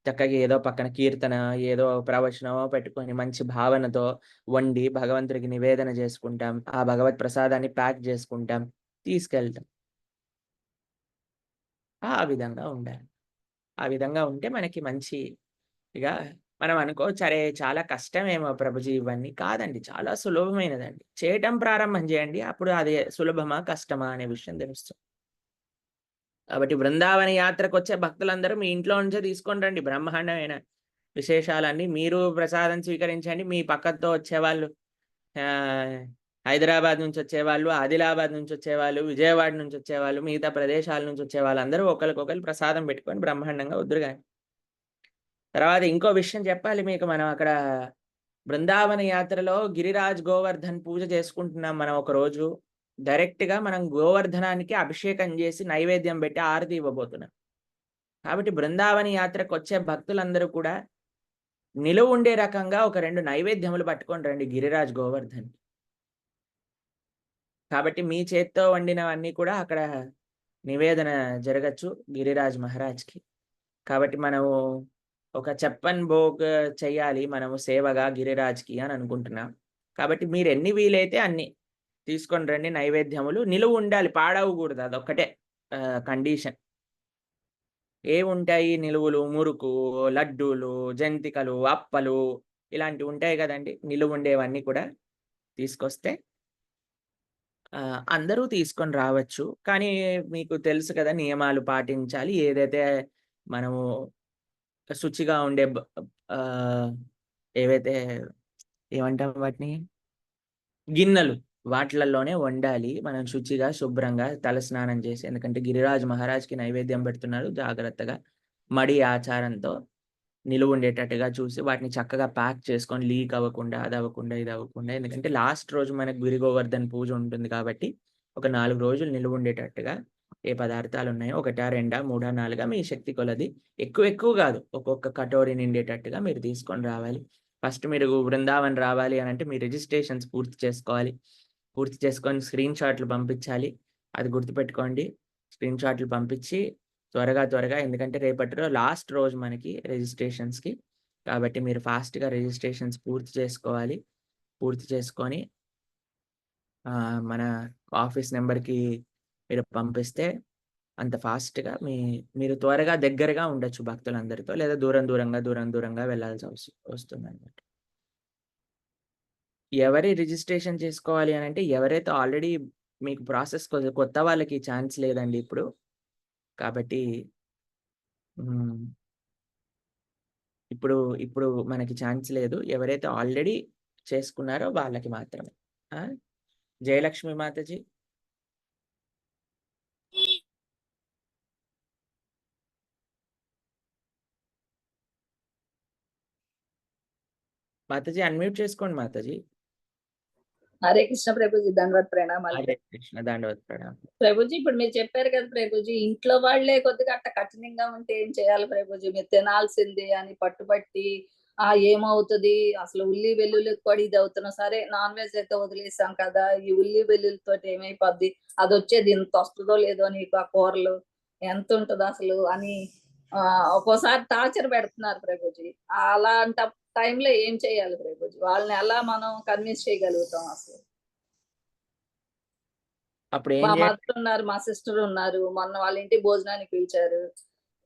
చక్కగా ఏదో పక్కన కీర్తన, ఏదో ప్రవచనమో పెట్టుకొని మంచి భావనతో వండి భగవంతుడికి నివేదన చేసుకుంటాం. ఆ భగవత్ ప్రసాదాన్ని ప్యాక్ చేసుకుంటాం, తీసుకెళ్తాం. ఆ విధంగా ఉండాలి. ఆ విధంగా ఉంటే మనకి మంచిగా మనం అనుకోవచ్చు, అరే! చాలా కష్టమేమో ప్రభుజీ ఇవన్నీ. కాదండి, చాలా సులభమైనదండి. చేయటం ప్రారంభం చేయండి. అప్పుడు అది సులభమా? కష్టమా? అనే విషయం తెలుస్తుంది. కాబట్టి బృందావన యాత్రకొచ్చే భక్తులందరూ మీ ఇంట్లో నుంచే తీసుకొని రండి. బ్రహ్మాండమైన విశేషాలన్నీ మీరు ప్రసాదం స్వీకరించండి. మీ పక్కతో వచ్చేవాళ్ళు, ఆహ్, హైదరాబాద్ నుంచొచ్చేవాళ్ళు, ఆదిలాబాద్ నుంచొచ్చేవాళ్ళు, విజయవాడ నుంచొచ్చేవాళ్ళు, మిగతా ప్రదేశాల నుంచొచ్చేవాళ్ళు అందరూ ఒకళ్ళకొకళ్ళు ప్రసాదం పెట్టుకొని బ్రహ్మాండంగా వద్దురుగాని. తర్వాత ఇంకో విషయం చెప్పాలి మీకు. మనం అక్కడ బృందావన యాత్రలో గిరిరాజ్ గోవర్ధన్ పూజ చేసుకుంటున్నాం మనం ఒకరోజు. డైరెక్ట్‌గా మనం గోవర్ధనానికి అభిషేకం చేసి, నైవేద్యం పెట్టి హారతి ఇవ్వబోతున్నాం. కాబట్టి బృందావన యాత్రకొచ్చే భక్తులందరూ కూడా నిలువుండే రకంగా ఒక 2 నైవేద్యములు పట్టుకొని రండి గిరిరాజ్ గోవర్ధన్. కాబట్టి మీ చేత్తో వండినవన్నీ కూడా అక్కడ నివేదన జరగచ్చు గిరిరాజ్ మహారాజ్‌కి. కాబట్టి మనము ఒక చెప్పన్ భోగ్ చెయ్యాలి మనము సేవగా గిరిరాజ్‌కి అని అనుకుంటున్నాం. కాబట్టి మీరెన్ని వీలైతే అన్ని తీసుకొని రండి నైవేద్యములు. నిలువుండాలి, పాడవకూడదు, అదొక్కటే కండిషన్. ఏవుంటాయి నిలువులు? మురుకు, లడ్డూలు, జంతికలు, అప్పలు ఇలాంటివుంటాయి గదండీ! నిలువుండేవన్నీ కూడా తీసుకొస్తే అందరూ తీసుకొని రావచ్చు. కానీ మీకు తెలుసు కదా! నియమాలు పాటించాలి. ఏదైతే మనము శుచిగా ఉండే ఆహ్, ఏవైతే ఏమంటాం వాటిని? గిన్నెలు వాటిలల్లోనే వండాలి. మనం శుచిగా, శుభ్రంగా తలస్నానం చేసి, ఎందుకంటే గిరిరాజు మహారాజ్‌కి నైవేద్యం పెడుతున్నారు. జాగ్రత్తగా మడి ఆచారంతో నిలువుండేటట్టుగా చూసి వాటిని చక్కగా ప్యాక్ చేసుకొని లీక్ అవ్వకుండా, అదవ్వకుండా, ఇదవ్వకుండా. ఎందుకంటే లాస్ట్ రోజు మనకు గిరి గోవర్ధన్ పూజ ఉంటుంది కాబట్టి, ఒక 4 రోజులు నిలువుండేటట్టుగా ఏ పదార్థాలున్నాయో ఒకటా, రెండా, మూడా, నాలుగా మీ శక్తి కొలది. ఎక్కువ గాదు. ఒక్కొక్క కటోరీ నిండేటట్టుగా మీరు తీసుకొని రావాలి. ఫస్ట్ మీరు బృందావన్ రావాలి అనంటే మీ రిజిస్ట్రేషన్స్ పూర్తి చేసుకోవాలి. పూర్తి చేసుకొని స్క్రీన్ షాట్లు పంపించాలి. అది గుర్తుపెట్టుకోండి. స్క్రీన్ షాట్లు పంపించి త్వరగా ఎందుకంటే రేపటిలో లాస్ట్ రోజు మనకి రిజిస్ట్రేషన్స్‌కి. కాబట్టి మీరు ఫాస్ట్‌గా రిజిస్ట్రేషన్స్ పూర్తి చేసుకోవాలి. పూర్తి చేసుకొని మన ఆఫీస్ నంబర్‌కి మీరు పంపిస్తే అంత ఫాస్ట్‌గా మీరు త్వరగా దగ్గరగా ఉండొచ్చు భక్తులందరితో. లేదా దూరంగా వెళ్ళాల్సి వస్తుందన్నమాట. ఎవరి రిజిస్ట్రేషన్ చేసుకోవాలి అనంటే ఎవరైతే ఆల్రెడీ మీకు ప్రాసెస్ కొత్త వాళ్ళకి ఛాన్స్ లేదండి ఇప్పుడు. కాబట్టి హ్మ్. ఇప్పుడు మనకి ఛాన్స్ లేదు. ఎవరైతే ఆల్రెడీ చేసుకున్నారో వాళ్ళకి మాత్రమే. ఆ! జయలక్ష్మి మాతాజీ. మాతాజీ అన్‌మ్యూట్ చేసుకోండి మాతాజీ. హరే కృష్ణ ప్రభుజీ, దండవత్ ప్రణామాలు. హరే కృష్ణ. దండవత్ ప్రణామం. ప్రభుజీ, ఇప్పుడు మీరు చెప్పారు కదా ప్రభుజీ, ఇంట్లో వాళ్ళే కొద్దిగా అట్ట కఠినంగా ఉంటే ఏం చేయాలి ప్రభుజీ? మీరు తినాల్సిందే అని పట్టుబట్టి ఏమవుతుంది అసలు, ఉల్లి వెల్లుల్లికి కూడా ఇది అవుతున్నాం, సరే నాన్ వెజ్ అయితే వదిలేసాం కదా, ఈ ఉల్లి వెల్లుల్లితో ఏమైపోద్ది, అది వచ్చేది ఇంత వస్తుందో లేదో నీకు, ఆ కూరలు ఎంత ఉంటుందో అసలు అని ఒక్కోసారి టార్చర్ పెడుతున్నారు ప్రభుజీ. అలాంటి టైంలో ఏం చేయాలి ప్రభుజీ? వాళ్ళని ఎలా మనం కన్విన్స్ చేయగలుగుతాం అసలు? అప్పుడు ఏం మా చేయాలి? మదర్ ఉన్నారు, మా సిస్టర్ ఉన్నారు, మొన్న వాళ్ళ ఇంటికి భోజనానికి పిలిచారు.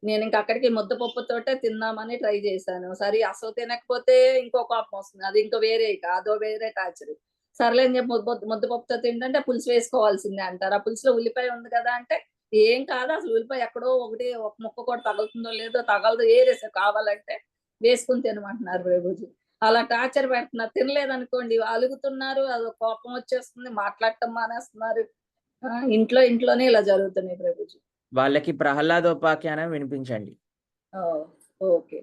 నేను ఇంక అక్కడికి ముద్దపప్పుతోటే తిందామని ట్రై చేశాను. సరే అసలు తినకపోతే ఇంకో కోపం వస్తుంది, అది ఇంకో వేరే, అదో వేరే టార్చర్. సర్లే అని చెప్పి ముద్దపప్పుతో తింటే పులుసు వేసుకోవాల్సిందే అంటారు. ఆ పులుసులో ఉల్లిపాయ ఉంది కదా అంటే, ఏం కాదు అసలు, ఉల్లిపాయ ఎక్కడో ఒకటి ఒక ముక్క కూడా తగులుతుందో లేదో, తగలదు, ఏరేసే కావాలంటే వేసుకుని తినమంటున్నారు ప్రభుజీ. అలా టార్చర్ పెడుతున్నారు. తినలేదనుకోండి అలుగుతున్నారు, అదో కోపం వచ్చేస్తుంది, మాట్లాడటం మానేస్తున్నారు. ఇంట్లోనే ఇలా జరుగుతున్నాయి ప్రభుజీ. వాళ్ళకి ప్రహ్లాదోపాఖ్యానం వినిపించండి. ఓకే.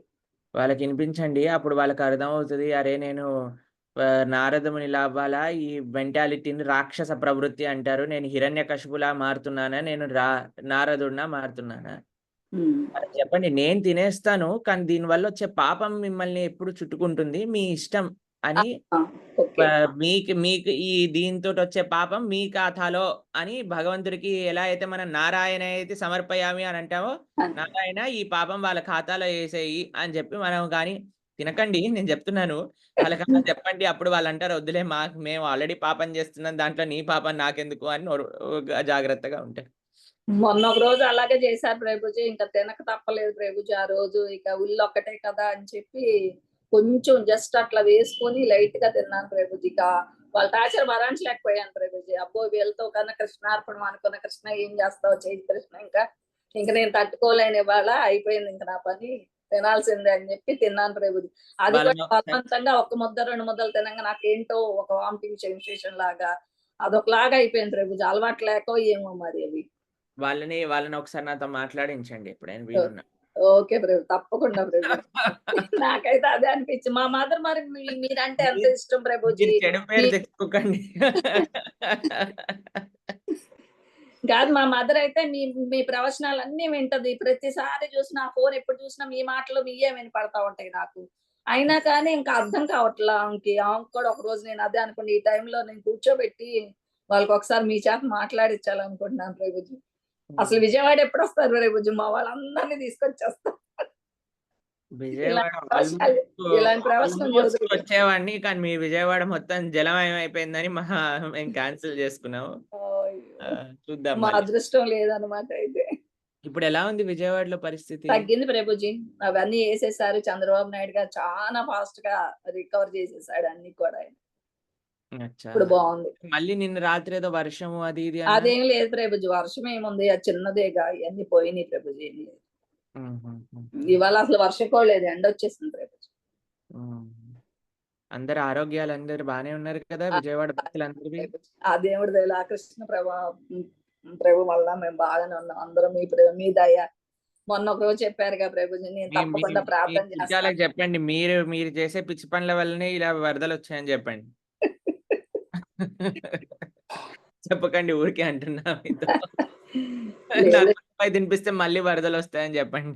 వాళ్ళకి వినిపించండి. అప్పుడు వాళ్ళకి అర్థమవుతది. అరే! నేను నారదమునిలా అవ్వాలా? ఈ మెంటాలిటీని రాక్షస ప్రవృత్తి అంటారు. నేను హిరణ్యకశిపులా మారుతున్నానా? నేను నారదుడిలా మారుతున్నానా? వాళ్ళకి చెప్పండి. నేను తినేస్తాను. కానీ దీనివల్ల వచ్చే పాపం మిమ్మల్ని ఎప్పుడు చుట్టుకుంటుంది. మీ ఇష్టం అని ఓకే. మీకు ఈ దీనితోటొచ్చే పాపం మీ ఖాతాలో అని భగవంతుడికి ఎలా అయితే మనం నారాయణయేతి సమర్పయామి అని అంటామో, నారాయణ ఈ పాపం వాళ్ళ ఖాతాలో ఏసేయి అని చెప్పి మనం గాని తినకండి నేను చెప్తున్నాను. వాళ్ళకలా చెప్పండి. అప్పుడు వాళ్ళంటారు వద్దులే మేము ఆల్రెడీ పాపం చేస్తున్నాం. దాంట్లో నీ పాపం నాకెందుకు అని జాగ్రత్తగా ఉంటారు. మొన్న ఒక రోజు అలాగే చేశారు ప్రభుజీ. ఇంకా తినక తప్పలేదు ప్రభుజీ ఆ రోజు. ఇక ఉల్లి ఒక్కటే కదా అని చెప్పి కొంచెం జస్ట్ అట్లా వేసుకొని లైట్ గా తిన్నాను ప్రభుజీ. ఇక వాళ్ళ టార్చర్ భరించలేకపోయాను ప్రభుజీ. అబ్బో వీళ్ళతో కన్నా కృష్ణార్పణం అనుకున్న, కృష్ణ ఏం చేస్తావు చేయి కృష్ణ, ఇంకా నేను తట్టుకోలేని ఇవాళ అయిపోయింది ఇంకా నా పని, తినాల్సిందే అని చెప్పి తిన్నాను ప్రభుజీ. అది కూడా బలవంతంగా ఒక ముద్ద 2 ముద్దలు తినంగా నాకేంటో ఒక వామిటింగ్ సెన్సేషన్ లాగా అదొకలాగా అయిపోయింది ప్రభుజీ. అలవాటు లేకో ఏమో మరి అవి. వాళ్ళని ఒకసారి నాతో మాట్లాడించండి ఎప్పుడైనా వీలున్నా. ఓకే ప్రభు, తప్పకుండా ప్రభు. నాకైతే అదే అనిపించింది. మా మదర్ మరి మీరంటే ఎంత ఇష్టం ప్రభుజీ. చెడు పేరు తెచ్చుకోకండి. కాదు, మా మదర్ అయితే మీ ప్రవచనాలు అన్ని వింటది. ప్రతిసారి చూసినా ఫోన్ ఎప్పుడు చూసినా మీ మాటలు మీయే వినపడతా ఉంటాయి నాకు. అయినా కానీ ఇంకా అర్థం కావట్లా ఆమెకి కూడా ఒక రోజు నేను అదే అనుకోండి, ఈ టైంలో నేను కూర్చోబెట్టి వాళ్ళకి ఒకసారి మీ చేత మాట్లాడించాలనుకుంటున్నాను ప్రభుజీ. అసలు విజయవాడ ఎప్పుడు వస్తారు ప్రభుజీ? మా వాళ్ళందరినీ తీసుకొచ్చేస్తారు. విజయవాడ ఇలాంటి ప్రవచనం వచ్చేవాడిని, కానీ మీ విజయవాడ మొత్తం జలమయం అయిపోయిందని మేము క్యాన్సిల్ చేసుకున్నాము. చూద్దాం. మా అదృష్టం లేదన్నమాట. అయితే ఇప్పుడు ఎలా ఉంది విజయవాడలో పరిస్థితి? తగ్గింది ప్రభుజీ. అవన్నీ వేసేసారు. చంద్రబాబు నాయుడు గారు చాలా ఫాస్ట్ గా రికవర్ చేసేసాడు అన్ని కూడా. అచ్చా! ఇప్పుడు బాగుంది. మళ్ళీ నిన్న రాత్రి ఏదో వర్షము అది ఇది అన్నారు? అదేం లేదు ప్రభుజీ. వర్షం ఏముంది? అది చిన్నదేగా. ఇయన్నీ పోయినాయి ప్రభుజీ. ఏం లేదు. ఇవాళ అసలు వర్షం కూడా లేదు. ఎండొచ్చేసింది ప్రభుజీ. అందరి ఆరోగ్యాలు అందరు బానే ఉన్నారు కదా విజయవాడ భక్తులందరివి? ఆ దేవుడి దయల ఆ కృష్ణ ప్రభు వల్ల మేము బాగానే ఉన్నాం. అందరం మీ దయ. మొన్న ఒక రోజు చెప్పారుగా ప్రభుజీ, నేను తప్పకుండా ప్రార్థన చేస్తాను. చెప్పండి, మీరు చేసే పిచ్చి పనుల వల్లనే ఇలా వరదలు వచ్చాయని చెప్పండి. చెప్పకండి, ఊరికే అంటున్నా మీతో. తినిపిస్తే మళ్ళీ వరదలు వస్తాయని చెప్పండి.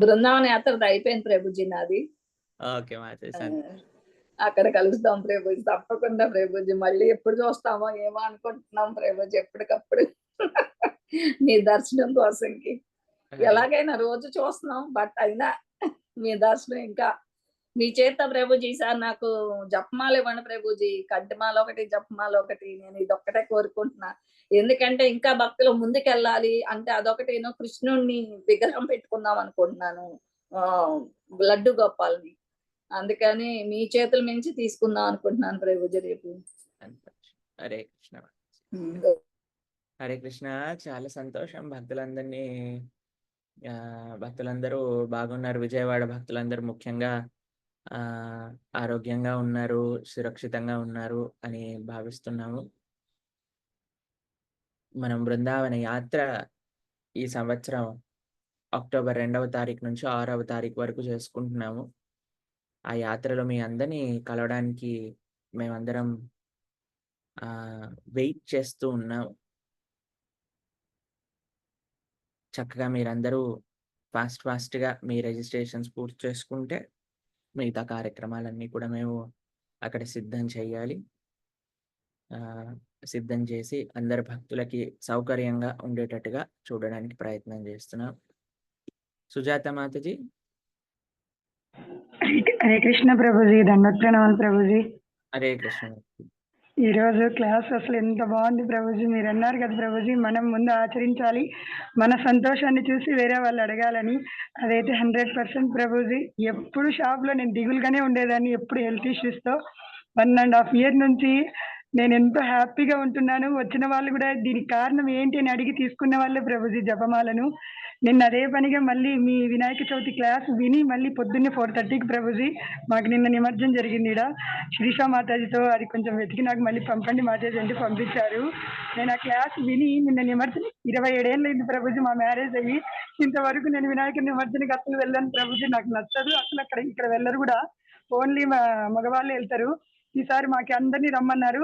బృందావన యాత్ర అయిపోయింది ప్రభుజీ నాది. ఓకే అక్కడ కలుస్తాం ప్రభుజీ, తప్పకుండా ప్రభుజీ. మళ్ళీ ఎప్పుడు చూస్తామో ఏమో అనుకుంటున్నాం ప్రభుజీ, ఎప్పటికప్పుడు మీ దర్శనం కోసంకి. ఎలాగైనా రోజు చూస్తున్నాం, బట్ అయినా మీ దర్శనం ఇంకా మీ చేత ప్రభుజీ. సార్ నాకు జపమాల ఇవ్వండి ప్రభుజీ. కంటిమాల ఒకటి, జపమాల ఒకటి. నేను ఇదొక్కటే కోరుకుంటున్నా. ఎందుకంటే ఇంకా భక్తులు ముందుకెళ్ళాలి అంటే అదొకటి. కృష్ణుడిని విగ్రహం పెట్టుకుందాం అనుకుంటున్నాను, లడ్డు గోపాల్ని. అందుకని మీ చేతుల నుంచి తీసుకుందాం అనుకుంటున్నాను ప్రభుజీ రేపు. హరే కృష్ణ. హరే కృష్ణ. చాలా సంతోషం. భక్తులందరూ బాగున్నారు. విజయవాడ భక్తులందరూ ముఖ్యంగా ఆరోగ్యంగా ఉన్నారు, సురక్షితంగా ఉన్నారు అని భావిస్తున్నాము. మనం బృందావన యాత్ర ఈ సంవత్సరం అక్టోబర్ 2వ తారీఖు నుంచి 6వ తారీఖు వరకు చేసుకుంటున్నాము. ఆ యాత్రలో మీ అందరినీ కలవడానికి మేమందరం వెయిట్ చేస్తూ ఉన్నాం. చక్కగా మీరందరూ ఫాస్ట్గా మీ రిజిస్ట్రేషన్స్ పూర్తి చేసుకుంటే మిగతా కార్యక్రమాలన్నీ కూడా మేము అక్కడ సిద్ధం చేయాలి. సిద్ధం చేసి అందరి భక్తులకి సౌకర్యంగా ఉండేటట్టుగా చూడడానికి ప్రయత్నం చేస్తున్నాం. సుజాత మాతాజీ. హరే కృష్ణ ప్రభుజీ. దండోత్ ప్రణామాలు ప్రభుజీ. హరే కృష్ణ. ఈరోజు క్లాస్ అసలు ఎంత బాగుంది ప్రభుజీ. మీరు అన్నారు కదా ప్రభుజీ, మనం ముందు ఆచరించాలి, మన సంతోషాన్ని చూసి వేరే వాళ్ళు అడగాలని. అదైతే 100% ప్రభుజీ. ఎప్పుడు షాప్లో నేను దిగులుగానే ఉండేదాన్ని, ఎప్పుడు హెల్త్ ఇష్యూస్తో. 1.5 year నుంచి నేను ఎంతో హ్యాపీగా ఉంటున్నాను. వచ్చిన వాళ్ళు కూడా దీనికి కారణం ఏంటి అని అడిగి తీసుకున్న వాళ్ళే ప్రభుజీ జపమాలను. నిన్న అదే పనిగా మళ్ళీ మీ వినాయక చవితి క్లాస్ విని మళ్ళీ పొద్దున్నే 4:30కి ప్రభుజీ మాకు నిన్న నిమజ్జనం జరిగింది ఇక్కడ శ్రీషా మాతాజీతో. అది కొంచెం వెతికి నాకు మళ్ళీ పంపండి మాతాజీ అంటే పంపించారు. నేను ఆ క్లాస్ విని నిన్న నిమజ్జనం 27 ఏళ్ళు అయింది ప్రభుజీ మా మ్యారేజ్ అయ్యి. ఇంతవరకు నేను వినాయక నిమజ్జనకి అసలు వెళ్ళాను ప్రభుజీ. నాకు నచ్చదు అసలు. ఇక్కడ వెళ్ళరు కూడా, ఓన్లీ మగవాళ్ళే వెళ్తారు. ఈసారి మాకు అందరినీ రమ్మన్నారు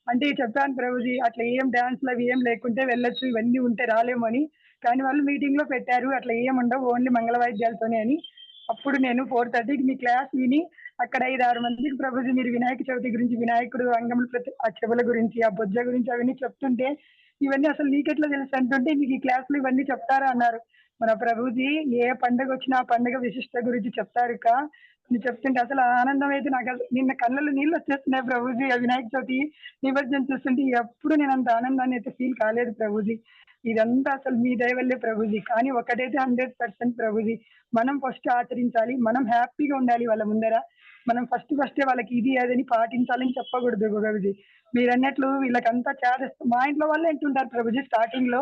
అంటే చెప్పాను ప్రభుజీ, అట్లా ఏం డాన్స్లు అవి ఏం లేకుంటే వెళ్ళొచ్చు, ఇవన్నీ ఉంటే రాలేమో అని. కానీ వాళ్ళు మీటింగ్లో పెట్టారు అట్లా ఏం ఉండవు, ఓన్లీ మంగళ వాయిద్యాలతోనే అని. అప్పుడు నేను 4:30కి మీ క్లాస్ విని అక్కడ 5-6 మందికి ప్రభుజీ మీరు వినాయక చవితి గురించి, వినాయకుడు అంగములు ప్రతి ఆ చెవుల గురించి, ఆ బొజ్జ గురించి అవన్నీ చెప్తుంటే, ఇవన్నీ అసలు నీకెట్లా తెలుసు అంటుంటే మీకు ఈ క్లాసులు ఇవన్నీ చెప్తారా అన్నారు. మన ప్రభుజీ ఏ పండుగ వచ్చినా ఆ పండుగ విశిష్ట గురించి చెప్తారు కా. నువ్వు చెప్తుంటే అసలు ఆనందం అయితే నాకు అసలు నిన్న కళ్ళలో నీళ్ళు వచ్చేస్తున్నాయి ప్రభుజీ. ఆ వినాయక చవితి నిమజ్జనం చూస్తుంటే ఎప్పుడు నేను అంత ఆనందాన్ని అయితే ఫీల్ కాలేదు ప్రభుజీ. ఇదంతా అసలు మీ దయ వల్లే ప్రభుజీ. కానీ ఒకటైతే 100% ప్రభుజీ, మనం ఫస్ట్ ఆచరించాలి, మనం హ్యాపీగా ఉండాలి వాళ్ళ ముందర. మనం ఫస్టే వాళ్ళకి ఇది అదని పాటించాలని చెప్పకూడదు ప్రభుజీ. మీరు అన్నట్లు వీళ్ళకంతా చేదేస్తాం. మా ఇంట్లో వాళ్ళే అంటుంటారు ప్రభుజీ స్టార్టింగ్ లో,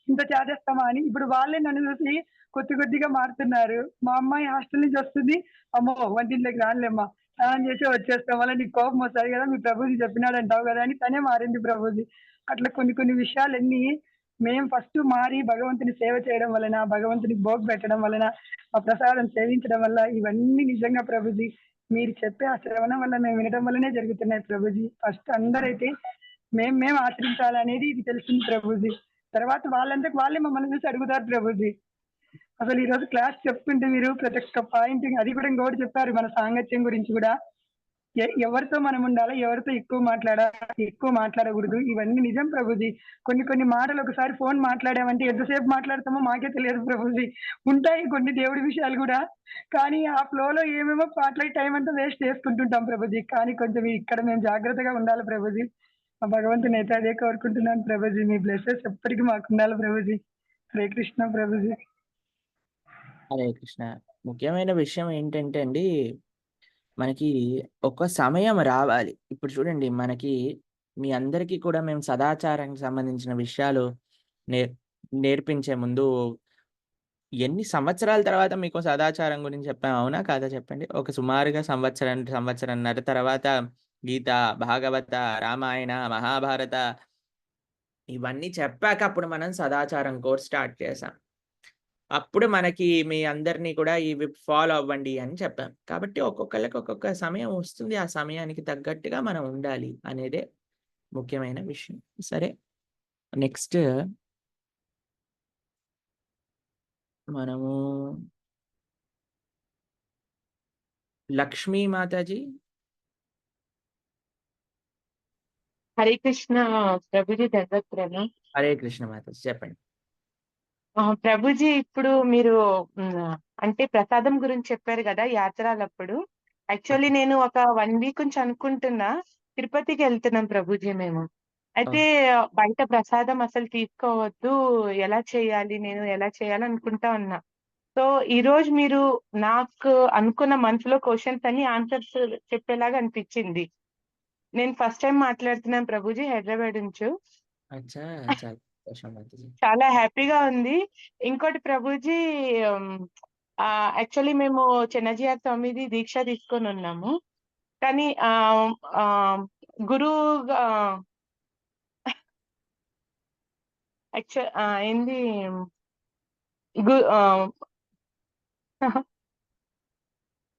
ఇంత చేదేస్తామా అని. ఇప్పుడు వాళ్ళే నన్ను చూసి కొద్దిగా మారుతున్నారు. మా అమ్మాయి హాస్టల్ నుంచి వస్తుంది, అమ్మో వంటింట్లోకి రానులేమ్మా, స్నానం చేసి వచ్చేస్తాం, వల్ల నీకు కోపం వస్తుంది కదా, మీ ప్రభుజీ చెప్పినాడు అంటావు కదా అని తనే మారింది ప్రభుజీ. అట్లా కొన్ని విషయాలన్నీ మేము ఫస్ట్ మారి భగవంతుని సేవ చేయడం వలన, భగవంతునికి భోగ్ పెట్టడం వలన, ఆ ప్రసాదం సేవించడం వల్ల ఇవన్నీ నిజంగా ప్రభుజీ మీరు చెప్పే ఆ శ్రవణం వల్ల మేము వినడం వల్లనే జరుగుతున్నాయి ప్రభుజీ. ఫస్ట్ అందరైతే మేము ఆచరించాలనేది ఇది తెలిసింది ప్రభుజీ. తర్వాత వాళ్ళంతకు వాళ్ళే మమ్మల్ని చూసి అడుగుతారు ప్రభుజీ. అసలు ఈ రోజు క్లాస్ చెప్తుంటే మీరు ప్రతి ఒక్క పాయింట్, అది కూడా ఇంకోటి చెప్పారు మన సాంగత్యం గురించి కూడా. ఎవరితో మనం ఉండాలి, ఎవరితో ఎక్కువ మాట్లాడకూడదు, ఇవన్నీ నిజం ప్రభుజీ. కొన్ని మాటలు ఒకసారి ఫోన్ మాట్లాడామంటే ఎంతసేపు మాట్లాడతామో మాకే తెలియదు ప్రభుజీ. ఉంటాయి కొన్ని దేవుడి విషయాలు కూడా, కానీ ఆ ఫ్లోలో ఏమేమో మాట్లాడి టైం అంతా వేస్ట్ చేసుకుంటుంటాం ప్రభుజీ. కానీ కొంచెం ఇక్కడ మేము జాగ్రత్తగా ఉండాలి ప్రభుజీ. ఆ భగవంతుని అయితే అదే కోరుకుంటున్నాను ప్రభుజీ. మీ బ్లెస్సెస్ ఎప్పటికీ మాకు ఉండాలి ప్రభుజీ. హరే కృష్ణ ప్రభుజీ. హరే కృష్ణ. ముఖ్యమైన విషయం ఏంటంటే అండి, మనకి ఒక సమయం రావాలి. ఇప్పుడు చూడండి మనకి మీ అందరికీ కూడా మేము సదాచారానికి సంబంధించిన విషయాలు నేర్ నేర్పించే ముందు ఎన్ని సంవత్సరాల తర్వాత మీకో సదాచారం గురించి చెప్పాం. అవునా? కాదా చెప్పండి? ఒక సుమారుగా సంవత్సరన్నర తర్వాత గీత, భాగవత, రామాయణ, మహాభారత ఇవన్నీ చెప్పాక అప్పుడు మనం సదాచారం కోర్స్ స్టార్ట్ చేశాం. అప్పుడు మనకి మీ అందరిని కూడా ఇవి ఫాలో అవ్వండి అని చెప్పాం. కాబట్టి ఒక్కొక్కళ్ళకి ఒక్కొక్క సమయం వస్తుంది. ఆ సమయానికి తగ్గట్టుగా మనం ఉండాలి అనేదే ముఖ్యమైన విషయం. సరే. నెక్స్ట్ మనము లక్ష్మీ మాతాజీ. హరే కృష్ణ ప్రభుజీ దత్తత్రేన. హరే కృష్ణ మాతాజీ చెప్పండి. ప్రభుజీ ఇప్పుడు మీరు అంటే ప్రసాదం గురించి చెప్పారు కదా యాత్రలప్పుడు. యాక్చువల్లీ నేను ఒక 1 వీక్ నుంచి అనుకుంటున్నా తిరుపతికి వెళ్తున్నాం ప్రభుజీ మేము. అయితే బయట ప్రసాదం అసలు తీసుకోవద్దు, ఎలా చేయాలి, నేను ఎలా చేయాలి అనుకుంటా ఉన్నా. సో ఈ రోజు మీరు నాకు అనుకున్న మనసులో క్వశ్చన్స్ అన్ని ఆన్సర్స్ చెప్పేలాగా అనిపించింది. నేను ఫస్ట్ టైం మాట్లాడుతున్నాను ప్రభుజీ హైదరాబాద్ నుంచి. అచ్చా! చాలా సంతోషం మాతాజీ. చాలా హ్యాపీగా ఉంది. ఇంకోటి ప్రభుజీ యాక్చువల్లీ మేము చిన్నజీఆర్ స్వామిది దీక్ష తీసుకొనున్నాము. కానీ గురువుగా ఏంది గు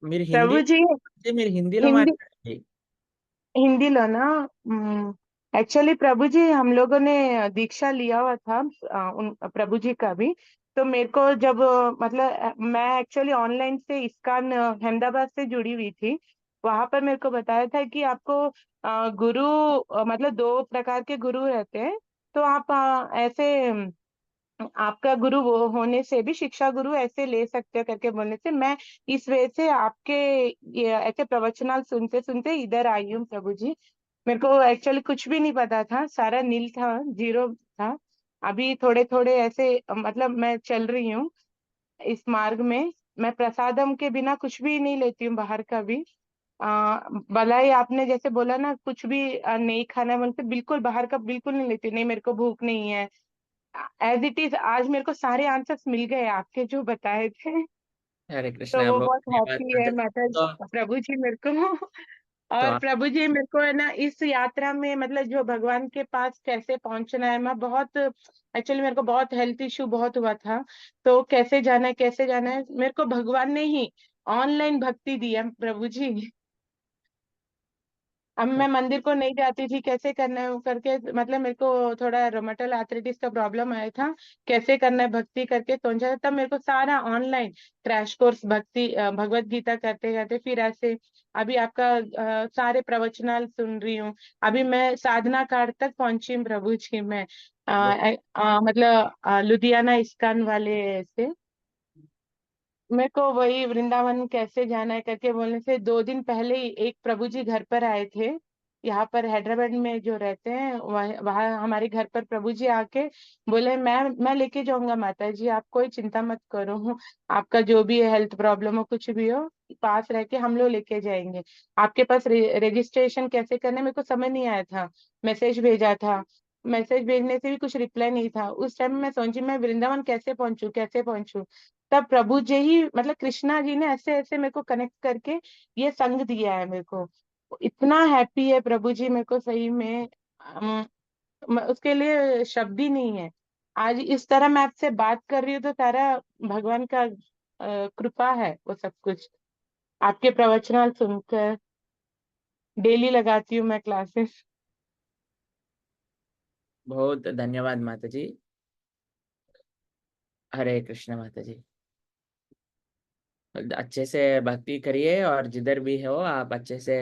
మీరు ప్రభుజీ హిందీలో హిందీ మాట్లాడండి. हिंदीలోనా? एक्चुअली प्रभु जी हम लोगों ने दीक्षा लिया हुआ था प्रभु जी का भी। तो मेरे को जब मतलब मैं एक्चुअली ऑनलाइन से इस्कॉन अहमदाबाद से जुड़ी हुई थी। वहां पर मेरे को बताया था कि आपको गुरु मतलब 2 प्रकार के गुरु रहते हैं। तो आप ऐसे आपका गुरु वो होने से भी शिक्षा गुरु ऐसे ले सकते हो करके बोलने से मैं इस वजह से आपके ये ऐसे प्रवचनाल सुनते सुनते इधर आई हूँ प्रभु जी। मेरे को एक्चुअली कुछ भी नहीं पता था, सारा नील था, जीरो था। अभी थोड़े थोड़े ऐसे मतलब मैं चल रही हूँ इस मार्ग में। मैं प्रसादम के बिना कुछ भी नहीं लेती हूँ बाहर का भी। भलाई आपने जैसे बोला ना कुछ भी नहीं खाना, बोलते बिल्कुल बाहर का बिल्कुल नहीं लेती, नहीं मेरे को भूख नहीं है। एज इट इज आज मेरे को सारे आंसर्स मिल गए आपके जो बताए थे। हरे तो कृष्णा, वो बहुत बहुत धन्यवाद हैप्पी है माता तो प्रभु जी मेरे को। और आप प्रभु जी मेरे को है ना इस यात्रा में मतलब जो भगवान के पास कैसे पहुंचना है, मैं बहुत एक्चुअली मेरे को बहुत हेल्थ इशू बहुत हुआ था। तो कैसे जाना है मेरे को भगवान ने ही ऑनलाइन भक्ति दी है प्रभु जी। अब मैं मंदिर को नहीं जाती थी, कैसे करना है वो करके मतलब मेरे को थोड़ा रोमेटल आर्थराइटिस का प्रॉब्लम आया था, कैसे करना है भक्ति करके सोचा। तब मेरे को सारा ऑनलाइन क्रैश कोर्स भक्ति भगवत गीता करते करते फिर ऐसे अभी आपका सारे प्रवचनाल सुन रही हूँ। अभी मैं साधना कार्ड तक पहुंची हूँ प्रभु जी। मैं मतलब लुधियाना इस्कॉन वाले से मेरे को वही वृंदावन कैसे जाना है करके बोलने से 2 दिन पहले ही एक प्रभु जी घर पर आए थे। यहाँ पर हैदराबाद में जो रहते हैं वहाँ हमारे घर पर प्रभु जी आके बोले मैं लेके जाऊंगा माता जी, आप कोई चिंता मत करो, आपका जो भी हेल्थ प्रॉब्लम हो कुछ भी हो पास रह के हम लोग लेके जाएंगे। आपके पास रजिस्ट्रेशन कैसे करना है मेरे को समझ नहीं आया था, मैसेज भेजा था, मैसेज भेजने से भी कुछ रिप्लाई नहीं था। उस टाइम मैं सोची मैं वृंदावन कैसे पहुंचू। तब प्रभु जी ही मतलब कृष्णा जी ने ऐसे ऐसे मेरे को कनेक्ट करके ये संग दिया है मेरे को। इतना हैप्पी है प्रभु जी मेरे को सही में उसके लिए शब्द ही नहीं है। आज इस तरह मैं आपसे बात कर रही हूँ तो सारा भगवान का कृपा है वो सब कुछ। आपके प्रवचनाल सुनकर डेली लगाती हूँ मैं क्लासेस। बहुत धन्यवाद माता जी। हरे कृष्ण माता जी। अच्छे से भक्ति करिए और जिधर भी हो आप अच्छे से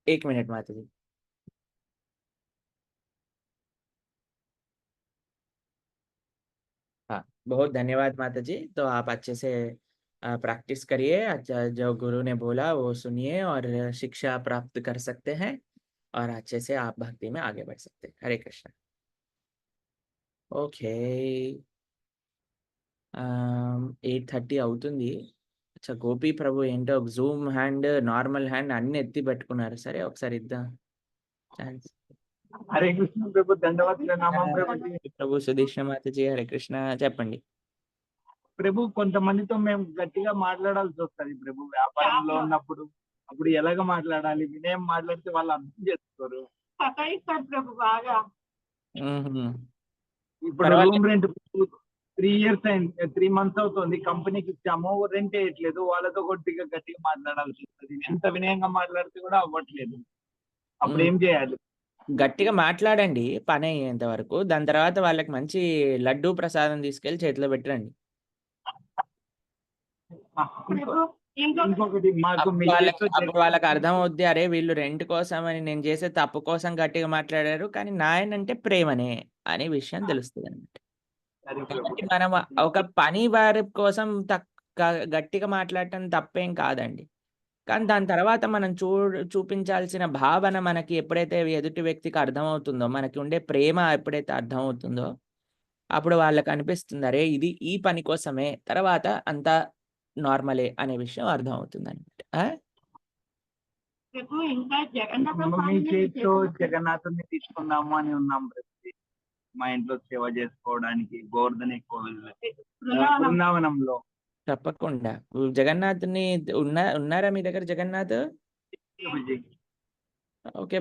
1 मिनट माता जी। हाँ, बहुत धन्यवाद माता जी। तो आप अच्छे से प्रैक्टिस करिए, अच्छा जो गुरु ने बोला वो सुनिए और शिक्षा प्राप्त कर सकते हैं और अच्छे से आप भक्ति में आगे बढ़ सकते हैं। हरे कृष्ण। ఓకే. 8:30 అవుతుంది. గోపి ప్రభు ఏంటో జూమ్ హ్యాండ్, నార్మల్ హ్యాండ్ అన్ని ఎత్తి పెట్టుకున్నారు. సరే ఒకసారి ఇద్దాం ఛాన్స్. హరే కృష్ణ ప్రభు, దండవతుల నామం ప్రభుజీ. ప్రభు సుధీష్ణ మాతజీ హరే కృష్ణ. చెప్పండి ప్రభు, కొంతమందితో మేము గట్టిగా మాట్లాడాల్సి వస్తుంది ప్రభు వ్యాపారంలో ఉన్నప్పుడు. అప్పుడు ఎలాగ మాట్లాడాలి? వినయం మాట్లాడితే వాళ్ళు అర్థం చేసుకోరు. సతాయిస్తారు ప్రభు బాగా. మ్మ్. ఇప్పుడు పర్వాలేదు. రూమ్ రెంట్ 3 years అయింది, 3 months అవుతుంది. కంపెనీకి ఇచ్చాము, రెంట్ వేయట్లేదు. వాళ్ళతో కొద్దిగా గట్టిగా మాట్లాడాల్సి వస్తుంది. ఎంత వినయంగా మాట్లాడితే కూడా అవ్వట్లేదు. అప్పుడు ఏం చేయాలి? గట్టిగా మాట్లాడండి పని అయ్యేంత వరకు. దాని తర్వాత వాళ్ళకి మంచి లడ్డూ ప్రసాదం తీసుకెళ్లి చేతిలో పెట్టండి. ప్రభు ఇంకొకటి మాకు మీ చేతితో అప్పుడు వాళ్ళకి అర్థం అవుద్ది, అరే వీళ్ళు రెంట్ కోసం అని నేను చేసే తప్పు కోసం గట్టిగా మాట్లాడారు, కానీ నాయనంటే ప్రేమనే అనే విషయం తెలుస్తుంది అనమాట. సరే ప్రభు. కాబట్టి మనం ఒక పని వారి కోసం గట్టిగా మాట్లాడటం తప్పేం కాదండి. కానీ దాని తర్వాత మనం చూపించాల్సిన భావన మనకి ఎప్పుడైతే ఎదుటి వ్యక్తికి అర్థమవుతుందో, మనకి ఉండే ప్రేమ ఎప్పుడైతే అర్థమవుతుందో, అప్పుడు వాళ్ళకి అనిపిస్తుంది అరే ఇది ఈ పని కోసమే, తర్వాత అంతా నార్మలే అనే విషయం అర్థమవుతుంది అనమాట. ప్రభు ఇంకా జగన్నాథ మీ స్వామిని చేతితో జగన్నాథుని తీసుకుందాము అని ఉన్నాం ప్రతి. మా ఇంట్లో సేవ చేసుకోవడానికి గోవర్ధన ఎక్కువ బృందావనం బృందావనంలో. తప్పకుండా జగన్నాథ్ని ఉన్నారా మీ దగ్గర జగన్నాథ్? ప్రభుజీ. ఓకే,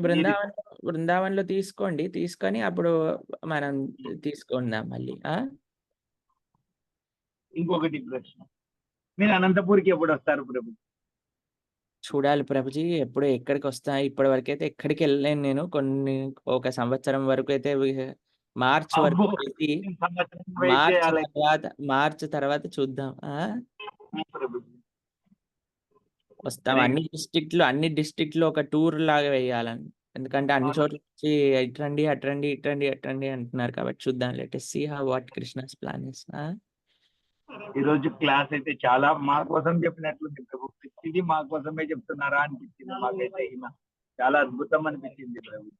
బృందావన్లో తీసుకోండి. తీసుకొని అప్పుడు మనం తీసుకుందాం మళ్ళీ. ఇంకొకటి ప్రశ్న, మీరు అనంతపూర్కి ఎప్పుడు వస్తారు ప్రభు? చూడాలి ప్రభుజీ, ఎప్పుడు ఎక్కడికి వస్తా. ఇప్పటి వరకు అయితే ఎక్కడికి వెళ్ళలేను నేను. ఒక సంవత్సరం వరకు అయితే మార్చ్ వరకు అబ్బో, వెళ్ళి నేను సంవత్సరం wait చేయాలి. మార్చ్ తర్వాత చూద్దాం. ప్రభుజీ. వస్తాం. అన్ని డిస్ట్రిక్ట్ లో ఒక టూర్ లాగా వేయాలని. ఎందుకంటే అన్ని చోట్ల వచ్చి ఇట్రండి అట్రండి ఇట్రండి అట్రండి అంటున్నారు. కాబట్టి చూద్దాం. Let us see how what Krishna's plan is. ఈ రోజు క్లాస్ అయితే చాలా మా కోసం చెప్పినట్లుంది ప్రభు. ఇది మా కోసమే చెప్తున్నారా అనిపించింది మాకైతే. చాలా అద్భుతం అనిపించింది ప్రభు.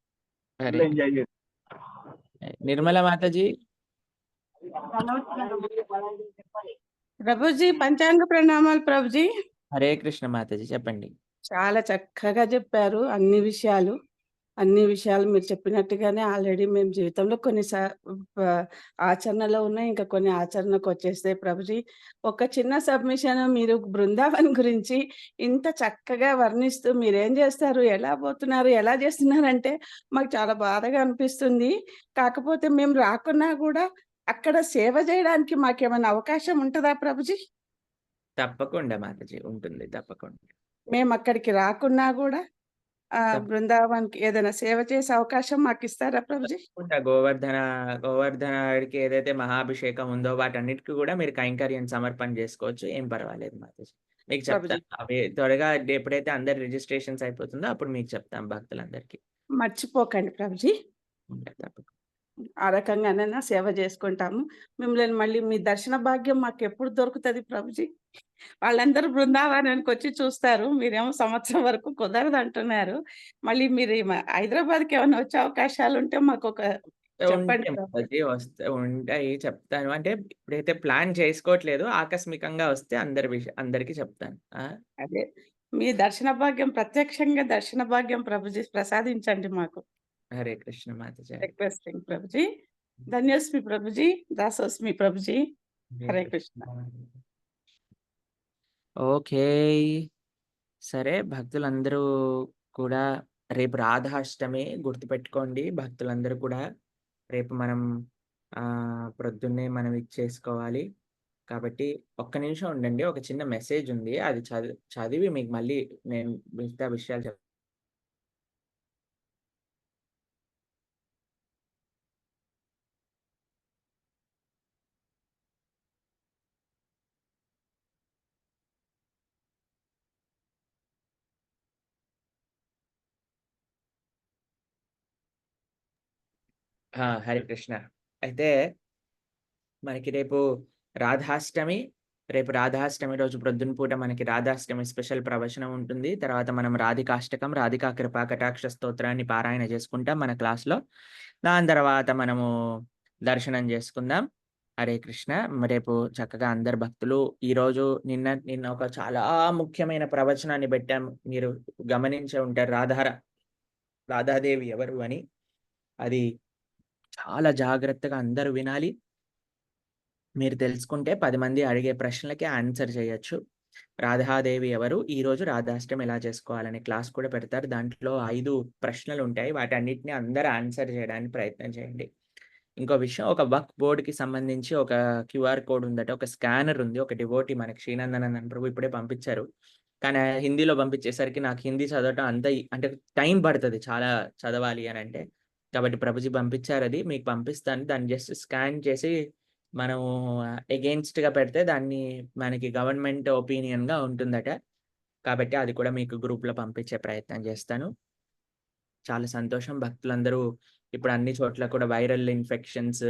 సరే. ఎంజాయ్ చేస్తాం. నిర్మల మాతాజీ ప్రభుజీ పంచాంగ ప్రణామాలు ప్రభుజీ. హరే కృష్ణ మాతాజీ చెప్పండి. చాలా చక్కగా చెప్పారు అన్ని విషయాలు మీరు చెప్పినట్టుగానే. ఆల్రెడీ మేము జీవితంలో కొన్ని ఆచరణలో ఉన్నాయి, ఇంకా కొన్ని ఆచరణకు వచ్చేస్తాయి ప్రభుజీ. ఒక చిన్న సబ్మిషన్, మీరు బృందావన్ గురించి ఇంత చక్కగా వర్ణిస్తూ మీరేం చేస్తారు, ఎలా పోతున్నారు, ఎలా చేస్తున్నారంటే మాకు చాలా బాధగా అనిపిస్తుంది. కాకపోతే మేము రాకున్నా కూడా అక్కడ సేవ చేయడానికి మాకేమైనా అవకాశం ఉంటుందా ప్రభుజీ? తప్పకుండా మాతాజీ ఉంటుంది. తప్పకుండా మేము అక్కడికి రాకున్నా కూడా బృందావన్కి ఏదైనా సేవ చేసే అవకాశం మాకు ఇస్తారా ప్రభుజీ? గోవర్ధనకి ఏదైతే మహాభిషేకం ఉందో వాటన్నిటికీ కూడా మీరు కైంకర్యం సమర్పణ చేసుకోవచ్చు. ఏం పర్వాలేదు మాతాజీ. మీకు చెప్తాను అవి త్వరగా. ఎప్పుడైతే అందరి రిజిస్ట్రేషన్స్ అయిపోతుందో అప్పుడు మీకు చెప్తాం భక్తులందరికీ. మర్చిపోకండి ప్రభుజీ. తప్పకుండా ఆ రకంగానైనా సేవ చేసుకుంటాము. మిమ్మల్ని మళ్ళీ మీ దర్శన భాగ్యం మాకు ఎప్పుడు దొరుకుతుంది ప్రభుజీ? వాళ్ళందరూ బృందావనానికి వచ్చి చూస్తారు, మీరేమో సంవత్సరం వరకు కుదరదు అంటున్నారు. మళ్ళీ మీరు హైదరాబాద్కి ఏమైనా వచ్చే అవకాశాలు ఉంటే మాకు ఒక చెప్పండి మాతాజీ. ఉంటాయి, చెప్తాను. అంటే ఇప్పుడైతే ప్లాన్ చేసుకోవట్లేదు, ఆకస్మికంగా వస్తే అందరికి చెప్తాను. అదే మీ దర్శన భాగ్యం, ప్రత్యక్షంగా దర్శన భాగ్యం ప్రభుజీ ప్రసాదించండి మాకు. హరే కృష్ణ మాతాజీ. రిక్వెస్టింగ్ ప్రభుజీ. ధన్యోస్మి ప్రభుజీ, దాసోస్మి ప్రభుజీ. హరే కృష్ణ. ఓకే, సరే భక్తులందరూ కూడా రేపు రాధాష్టమి గుర్తుపెట్టుకోండి. భక్తులందరూ కూడా రేపు మనం ప్రొద్దున్నే మనం ఇచ్చేసుకోవాలి. కాబట్టి ఒక్క నిమిషం ఉండండి, ఒక చిన్న మెసేజ్ ఉంది, అది చదివి మీకు మళ్ళీ నేను మిగతా విషయాలు చెప్తాను. హరే కృష్ణ. అయితే మనకి రేపు రాధాష్టమి. రేపు రాధాష్టమి రోజు ప్రొద్దున పూట మనకి రాధాష్టమి స్పెషల్ ప్రవచనం ఉంటుంది. తర్వాత మనం రాధికాష్టకం, రాధికా కృపా కటాక్ష స్తోత్రాన్ని పారాయణ చేసుకుంటాం మన క్లాస్లో. దాని తర్వాత మనము దర్శనం చేసుకుందాం. హరే కృష్ణ. రేపు చక్కగా అందరు భక్తులు ఈరోజు నిన్న ఒక చాలా ముఖ్యమైన ప్రవచనాన్ని పెట్టాం. మీరు గమనించే ఉంటారు, రాధాదేవి ఎవరు అని. అది చాలా జాగ్రత్తగా అందరూ వినాలి. మీరు తెలుసుకుంటే 10 మంది అడిగే ప్రశ్నలకి ఆన్సర్ చేయొచ్చు. రాధాదేవి ఎవరు, ఈరోజు రాధాష్టమి ఎలా చేసుకోవాలనే క్లాస్ కూడా పెడతారు. దాంట్లో 5 ప్రశ్నలు ఉంటాయి. వాటన్నిటిని అందరూ ఆన్సర్ చేయడానికి ప్రయత్నం చేయండి. ఇంకో విషయం, ఒక వక్ బోర్డ్కి సంబంధించి ఒక క్యూఆర్ కోడ్ ఉందట, ఒక స్కానర్ ఉంది. ఒక డివోటీ మనకి శ్రీనందనందన్ ప్రభు ఇప్పుడే పంపించారు. కానీ హిందీలో పంపించేసరికి నాకు హిందీ చదవటం అంటే టైం పడుతుంది చాలా చదవాలి అని అంటే. కాబట్టి ప్రభుజీ పంపించారు, అది మీకు పంపిస్తాను. దాన్ని జస్ట్ స్కాన్ చేసి మనం ఎగెయిన్స్ట్గా పెడితే దాన్ని మనకి గవర్నమెంట్ ఒపీనియన్గా ఉంటుందట. కాబట్టి అది కూడా మీకు గ్రూప్లో పంపించే ప్రయత్నం చేస్తాను. చాలా సంతోషం. భక్తులందరూ ఇప్పుడు అన్ని చోట్ల కూడా viral infections,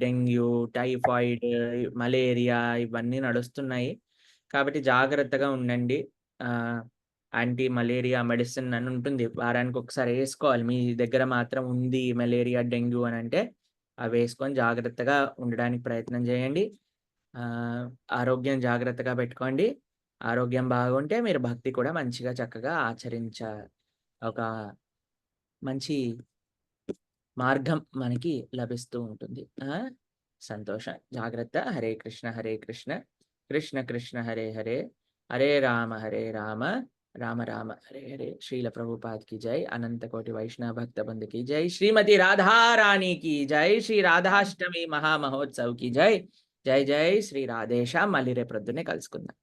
dengue, typhoid, malaria ఇవన్నీ నడుస్తున్నాయి. కాబట్టి జాగ్రత్తగా ఉండండి. యాంటీ మలేరియా మెడిసిన్ అని ఉంటుంది, వారానికి ఒకసారి వేసుకోవాలి. మీ దగ్గర మాత్రం ఉంది మలేరియా, డెంగ్యూ అని అంటే అవి వేసుకొని జాగ్రత్తగా ఉండడానికి ప్రయత్నం చేయండి. ఆరోగ్యం జాగ్రత్తగా పెట్టుకోండి. ఆరోగ్యం బాగుంటే మీరు భక్తి కూడా మంచిగా చక్కగా ఒక మంచి మార్గం మనకి లభిస్తూ ఉంటుంది. సంతోషం. జాగ్రత్త. హరే కృష్ణ హరే కృష్ణ, కృష్ణ కృష్ణ హరే హరే, హరే రామ రామ రామ హరే హరే. శ్రీల ప్రభుపాద్ की जय. अनंत कोटि वैष्णव भक्त बंद की जय. श्रीमती राधा रानी की जय. श्री राधाष्टमी महामहोत्सव की जय. జై జై శ్రీ రాధేశ. మళ్ళీ రేపు ప్రొద్దునే కలుసుకుందాం.